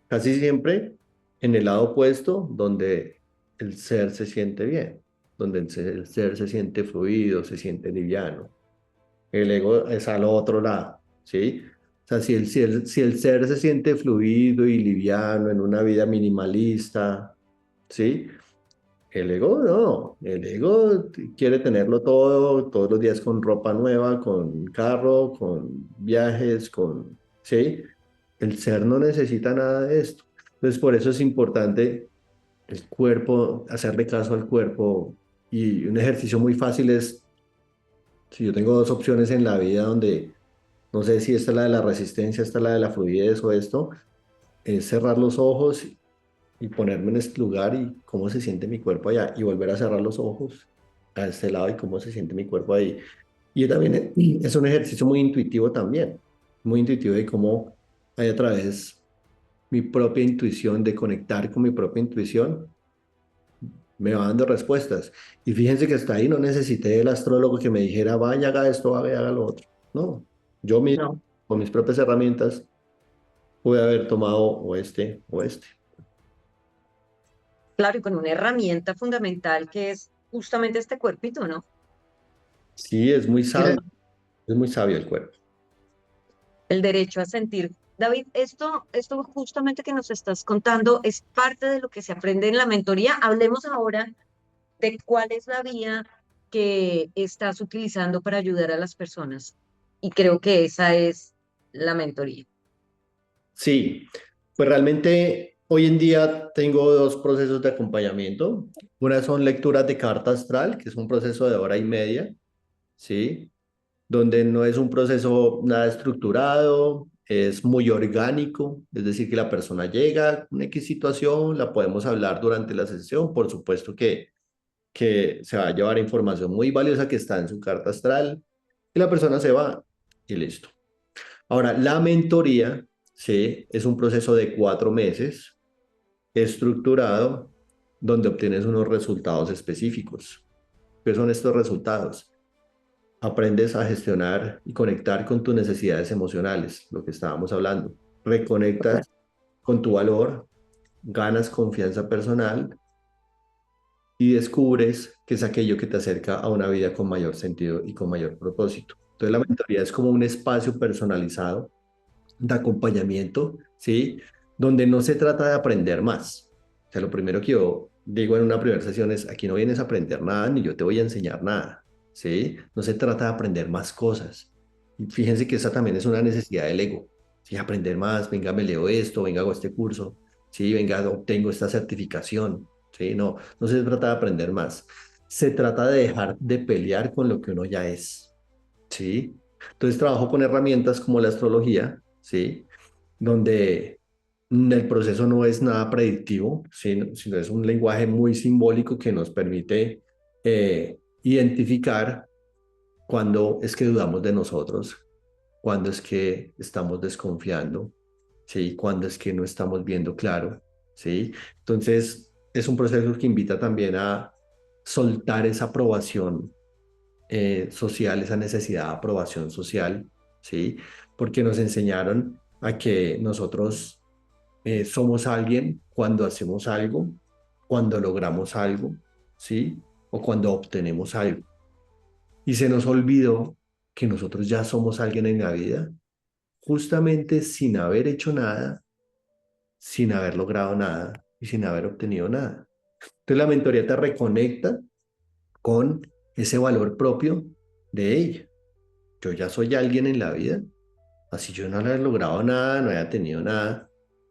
casi siempre en el lado opuesto, donde el ser se siente bien, donde el ser se siente fluido, se siente liviano. El ego es al otro lado, ¿sí? O sea, si el ser se siente fluido y liviano en una vida minimalista, ¿sí? El ego no, el ego quiere tenerlo todo, todos los días con ropa nueva, con carro, con viajes, ¿sí? El ser no necesita nada de esto. Entonces, por eso es importante el cuerpo, hacerle caso al cuerpo. Y un ejercicio muy fácil es, si yo tengo dos opciones en la vida donde, no sé si esta es la de la resistencia, esta es la de la fluidez o esto, es cerrar los ojos y ponerme en este lugar y cómo se siente mi cuerpo allá y volver a cerrar los ojos a este lado y cómo se siente mi cuerpo ahí. Y también es un ejercicio muy intuitivo también, muy intuitivo de cómo hay a través mi propia intuición, de conectar con mi propia intuición, me va dando respuestas. Y fíjense que hasta ahí no necesité el astrólogo que me dijera, vaya, haga esto, vaya, haga lo otro. No, yo mismo, no. con mis propias herramientas, pude haber tomado o este o este. Claro, y con una herramienta fundamental que es justamente este cuerpito, ¿no? Sí, El, es muy sabio el cuerpo. el derecho a sentir. David, esto justamente que nos estás contando es parte de lo que se aprende en la mentoría. Hablemos ahora de cuál es la vía que estás utilizando para ayudar a las personas. Y creo que esa es la mentoría. Sí, pues realmente hoy en día tengo dos procesos de acompañamiento. Una son lecturas de carta astral, que es un proceso de hora y media, ¿sí? Donde no es un proceso nada estructurado, es muy orgánico, es decir, que la persona llega con X situación, la podemos hablar durante la sesión, por supuesto que se va a llevar información muy valiosa que está en su carta astral y la persona se va y listo. Ahora, la mentoría, sí, es un proceso de 4 meses estructurado donde obtienes unos resultados específicos. ¿Qué son estos resultados? Aprendes a gestionar y conectar con tus necesidades emocionales, lo que estábamos hablando. Reconectas con tu valor, ganas confianza personal y descubres que es aquello que te acerca a una vida con mayor sentido y con mayor propósito. Entonces la mentoría es como un espacio personalizado de acompañamiento, ¿sí? Donde no se trata de aprender más. O sea, lo primero que yo digo en una primera sesión es, aquí no vienes a aprender nada, ni yo te voy a enseñar nada, ¿sí? No se trata de aprender más cosas. Y fíjense que esa también es una necesidad del ego, ¿sí? Aprender más, venga, me leo esto, venga, hago este curso, ¿sí? Venga, obtengo esta certificación, ¿sí? No, no se trata de aprender más. Se trata de dejar de pelear con lo que uno ya es, ¿sí? Entonces trabajo con herramientas como la astrología, ¿sí? Donde el proceso no es nada predictivo, sino es un lenguaje muy simbólico que nos permite identificar cuándo es que dudamos de nosotros, cuándo es que estamos desconfiando, ¿sí? Cuándo es que no estamos viendo claro, ¿sí? Entonces, es un proceso que invita también soltar esa aprobación social, esa necesidad de aprobación social, ¿sí? Porque nos enseñaron a que nosotros somos alguien cuando hacemos algo, cuando logramos algo, ¿sí? O cuando obtenemos algo. Y se nos olvidó que nosotros ya somos alguien en la vida, justamente sin haber hecho nada, sin haber logrado nada y sin haber obtenido nada. Entonces la mentoría te reconecta con ese valor propio de ella. Yo ya soy alguien en la vida, así yo no haya logrado nada, no haya tenido nada.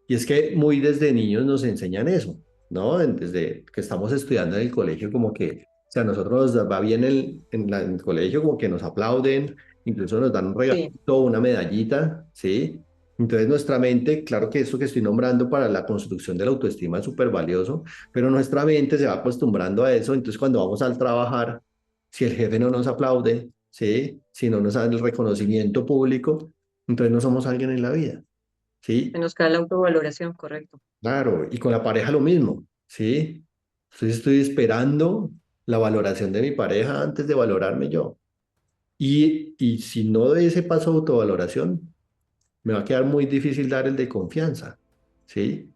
Y es que muy desde niños nos enseñan eso, ¿no? Desde que estamos estudiando en el colegio, como que, o sea, a nosotros nos va bien en el colegio, como que nos aplauden, incluso nos dan un Sí, regalito, una medallita, ¿sí? Entonces nuestra mente, claro que eso que estoy nombrando para la construcción de la autoestima es súper valioso, pero nuestra mente se va acostumbrando a eso, entonces cuando vamos al trabajar, si el jefe no nos aplaude, ¿sí? Si no nos da el reconocimiento público, entonces no somos alguien en la vida, se ¿sí? nos cae la autovaloración, correcto. Claro, y con la pareja lo mismo, ¿sí? Entonces estoy esperando la valoración de mi pareja antes de valorarme yo. Y si no doy ese paso de autovaloración, me va a quedar muy difícil dar el de confianza, ¿sí?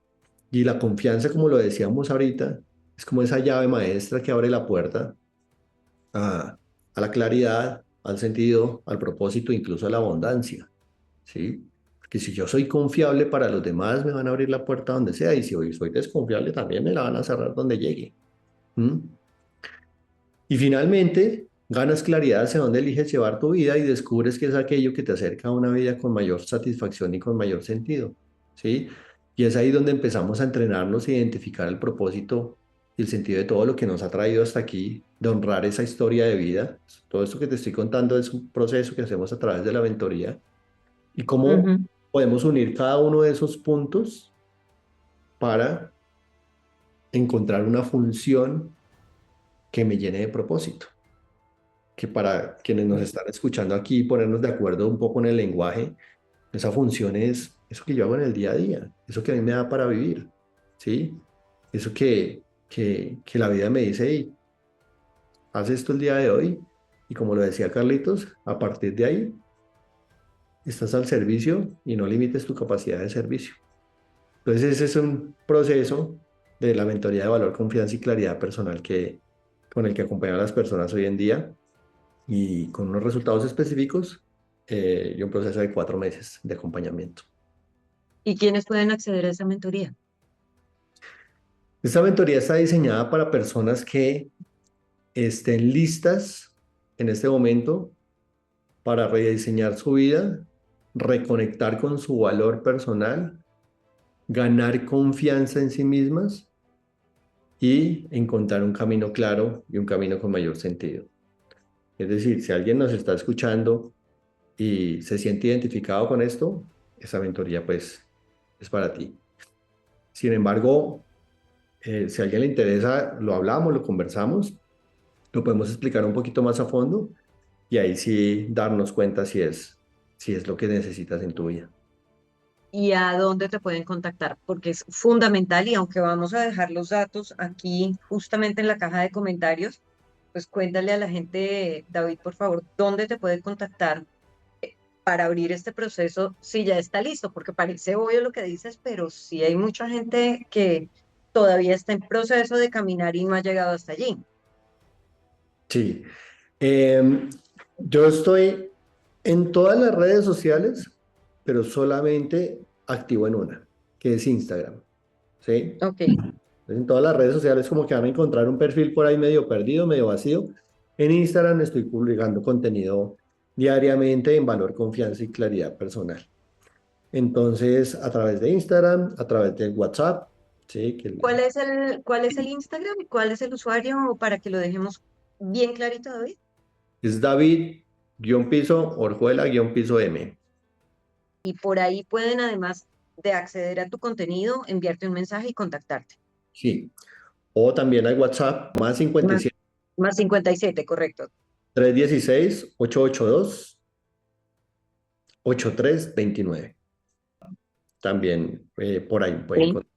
Y la confianza, como lo decíamos ahorita, es como esa llave maestra que abre la puerta a la claridad, al sentido, al propósito, incluso a la abundancia, ¿sí? Porque si yo soy confiable para los demás, me van a abrir la puerta donde sea, y si hoy soy desconfiable, también me la van a cerrar donde llegue. ¿Mm? Y finalmente, ganas claridad hacia dónde eliges llevar tu vida y descubres que es aquello que te acerca a una vida con mayor satisfacción y con mayor sentido, ¿sí? Y es ahí donde empezamos a entrenarnos e identificar el propósito y el sentido de todo lo que nos ha traído hasta aquí, de honrar esa historia de vida. Todo esto que te estoy contando es un proceso que hacemos a través de la mentoría y cómo Ujú. podemos unir cada uno de esos puntos para encontrar una función que me llene de propósito. Que para quienes nos están escuchando aquí, ponernos de acuerdo un poco en el lenguaje, esa función es eso que yo hago en el día a día, eso que a mí me da para vivir, ¿sí? Eso que la vida me dice, hey, haz esto el día de hoy, y como lo decía Carlitos, a partir de ahí estás al servicio y no limites tu capacidad de servicio. Entonces ese es un proceso de la mentoría de valor, confianza y claridad personal con el que acompañan a las personas hoy en día y con unos resultados específicos y un proceso de 4 meses de acompañamiento. ¿Y quiénes pueden acceder a esa mentoría? Esta mentoría está diseñada para personas que estén listas en este momento para rediseñar su vida, reconectar con su valor personal, ganar confianza en sí mismas y encontrar un camino claro y un camino con mayor sentido. Es decir, si alguien nos está escuchando y se siente identificado con esto, esa mentoría pues es para ti. Sin embargo, si a alguien le interesa, lo hablamos, lo conversamos, lo podemos explicar un poquito más a fondo y ahí sí darnos cuenta si es lo que necesitas en tu vida. ¿Y a dónde te pueden contactar? Porque es fundamental y aunque vamos a dejar los datos aquí justamente en la caja de comentarios, pues cuéntale a la gente, David, por favor, dónde te pueden contactar para abrir este proceso si ya está listo, porque parece obvio lo que dices, pero sí hay mucha gente que todavía está en proceso de caminar y no ha llegado hasta allí. Sí, Em, yo estoy en todas las redes sociales, pero solamente activo en una, que es Instagram, ¿sí? Ok. En todas las redes sociales como que van a encontrar un perfil por ahí medio perdido, medio vacío. En Instagram estoy publicando contenido diariamente en valor, confianza y claridad personal. Entonces, a través de Instagram, a través de WhatsApp, ¿sí? ¿Cuál es el Instagram y cuál es el usuario para que lo dejemos bien clarito, David? Es David-Orjuela-M. Y por ahí pueden, además de acceder a tu contenido, enviarte un mensaje y contactarte. Sí. O también hay WhatsApp, más Más, 57 más 57, correcto. 316-882-8329. También por ahí pueden Sí. encontrar.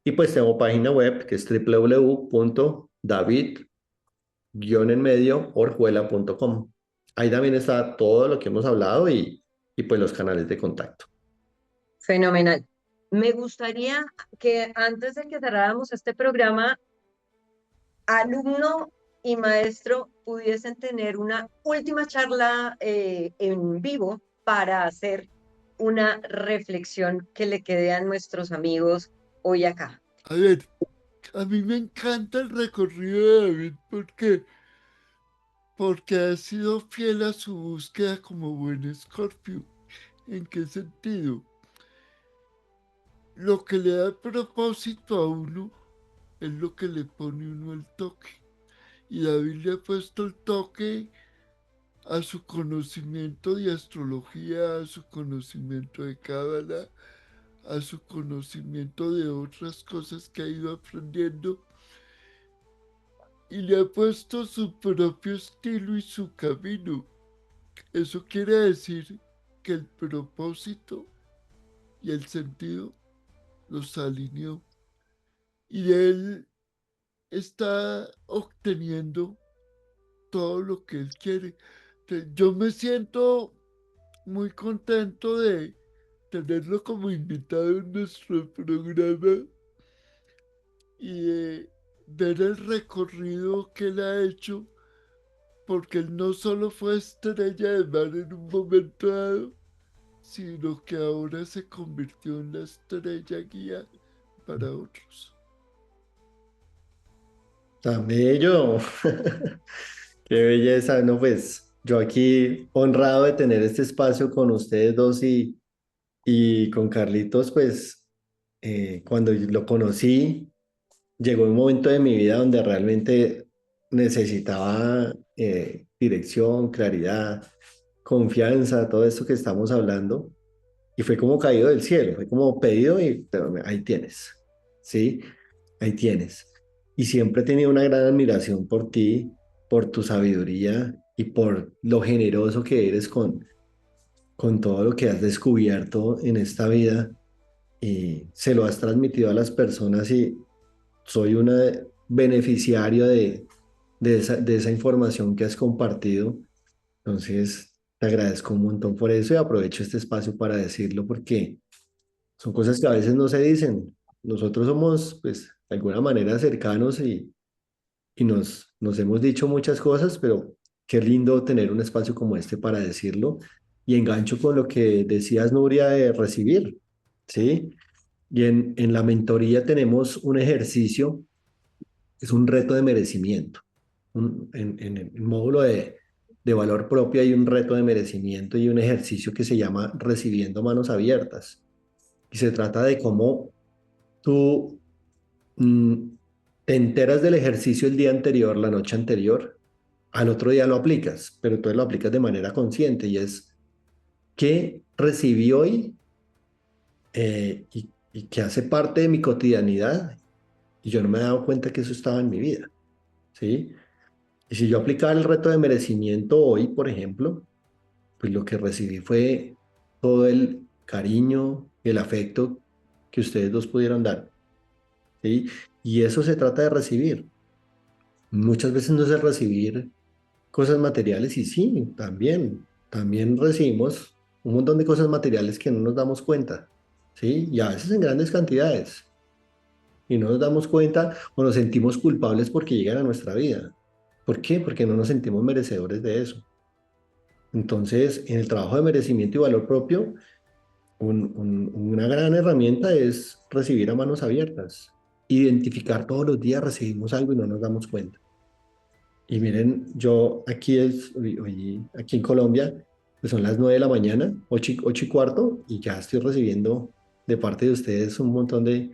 Y pues tengo página web que es www.david-orjuela.com. orjuela.com. Ahí también está todo lo que hemos hablado y pues los canales de contacto. Fenomenal. Me gustaría que antes de que cerráramos este programa, alumno y maestro pudiesen tener una última charla en vivo para hacer una reflexión que le quede a nuestros amigos hoy acá. A ver, a mí me encanta el recorrido de David porque ha sido fiel a su búsqueda como buen Escorpio. ¿En qué sentido? Lo que le da propósito a uno es lo que le pone uno el toque. Y David le ha puesto el toque a su conocimiento de astrología, a su conocimiento de cábala, a su conocimiento de otras cosas que ha ido aprendiendo y le ha puesto su propio estilo y su camino. Eso quiere decir que el propósito y el sentido los alineó y de él está obteniendo todo lo que él quiere. Yo me siento muy contento de tenerlo como invitado en nuestro programa y de ver el recorrido que él ha hecho, porque él no solo fue estrella de mar en un momento dado, sino que ahora se convirtió en la estrella guía para otros. Tan bello. Qué belleza. No, pues yo aquí honrado de tener este espacio con ustedes dos y con Carlitos, pues cuando lo conocí, llegó un momento de mi vida donde realmente necesitaba dirección, claridad, confianza, todo esto que estamos hablando. Y fue como caído del cielo, fue como pedido y ahí tienes, ¿sí? Ahí tienes. Y siempre he tenido una gran admiración por ti, por tu sabiduría y por lo generoso que eres con todo lo que has descubierto en esta vida y se lo has transmitido a las personas y soy un beneficiario de esa información que has compartido. Entonces, te agradezco un montón por eso y aprovecho este espacio para decirlo porque son cosas que a veces no se dicen. Nosotros somos, pues, de alguna manera cercanos y nos hemos dicho muchas cosas, pero qué lindo tener un espacio como este para decirlo. Y engancho con lo que decías, Nuria, de recibir, ¿sí? Y en la mentoría tenemos un ejercicio, es un reto de merecimiento. En el módulo de valor propio hay un reto de merecimiento y un ejercicio que se llama recibiendo manos abiertas. Y se trata de cómo tú mm, te enteras del ejercicio el día anterior, la noche anterior, al otro día lo aplicas, pero tú lo aplicas de manera consciente y es qué recibí hoy y que hace parte de mi cotidianidad y yo no me he dado cuenta que eso estaba en mi vida, ¿sí? Y si yo aplicaba el reto de merecimiento hoy, por ejemplo, pues lo que recibí fue todo el cariño, el afecto que ustedes dos pudieron dar, ¿sí? Y eso se trata de recibir. Muchas veces no es el recibir cosas materiales y sí, también recibimos un montón de cosas materiales que no nos damos cuenta, ¿sí? Y a veces en grandes cantidades. Y no nos damos cuenta o nos sentimos culpables porque llegan a nuestra vida. ¿Por qué? Porque no nos sentimos merecedores de eso. Entonces, en el trabajo de merecimiento y valor propio, una gran herramienta es recibir a manos abiertas. Identificar todos los días recibimos algo y no nos damos cuenta. Y miren, yo aquí en Colombia, pues son las 9 de la mañana, 8:15, y ya estoy recibiendo de parte de ustedes un montón de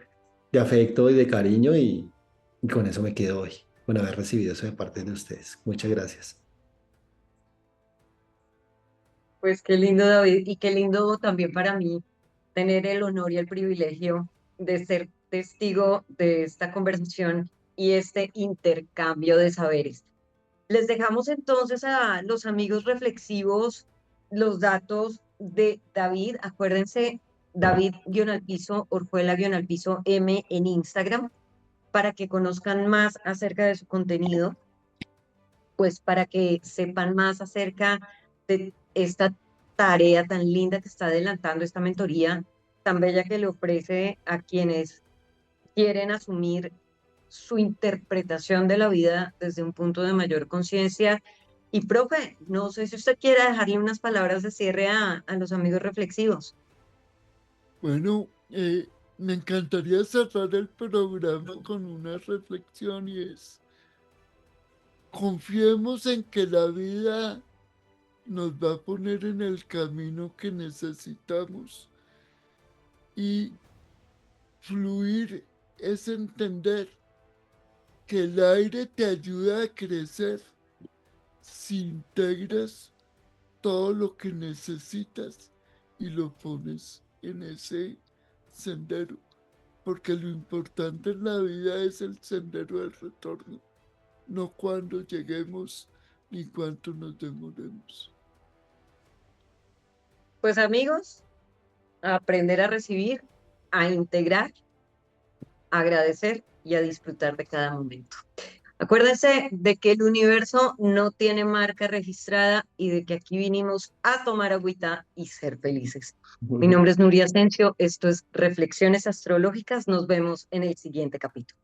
afecto y de cariño y con eso me quedo hoy, con haber recibido eso de parte de ustedes. Muchas gracias. Pues qué lindo, David, y qué lindo también para mí tener el honor y el privilegio de ser testigo de esta conversación y este intercambio de saberes. Les dejamos entonces a los amigos reflexivos los datos de David. Acuérdense, David-Orjuela-M en Instagram para que conozcan más acerca de su contenido. pues para que sepan más acerca de esta tarea tan linda que está adelantando esta mentoría tan bella que le ofrece a quienes quieren asumir su interpretación de la vida desde un punto de mayor conciencia. Y profe, no sé si usted quiere dejarle unas palabras de cierre a los amigos reflexivos. Bueno, me encantaría cerrar el programa con una reflexión y es, confiemos en que la vida nos va a poner en el camino que necesitamos y fluir es entender que el aire te ayuda a crecer si integras todo lo que necesitas y lo pones en ese sendero, porque lo importante en la vida es el sendero del retorno, no cuando lleguemos ni cuánto nos demoremos. Pues amigos, a aprender a recibir, a integrar, a agradecer y a disfrutar de cada momento. Acuérdense de que el universo no tiene marca registrada y de que aquí vinimos a tomar agüita y ser felices. Mi nombre es Nuria Asensio, esto es Reflexiones Astrológicas, nos vemos en el siguiente capítulo.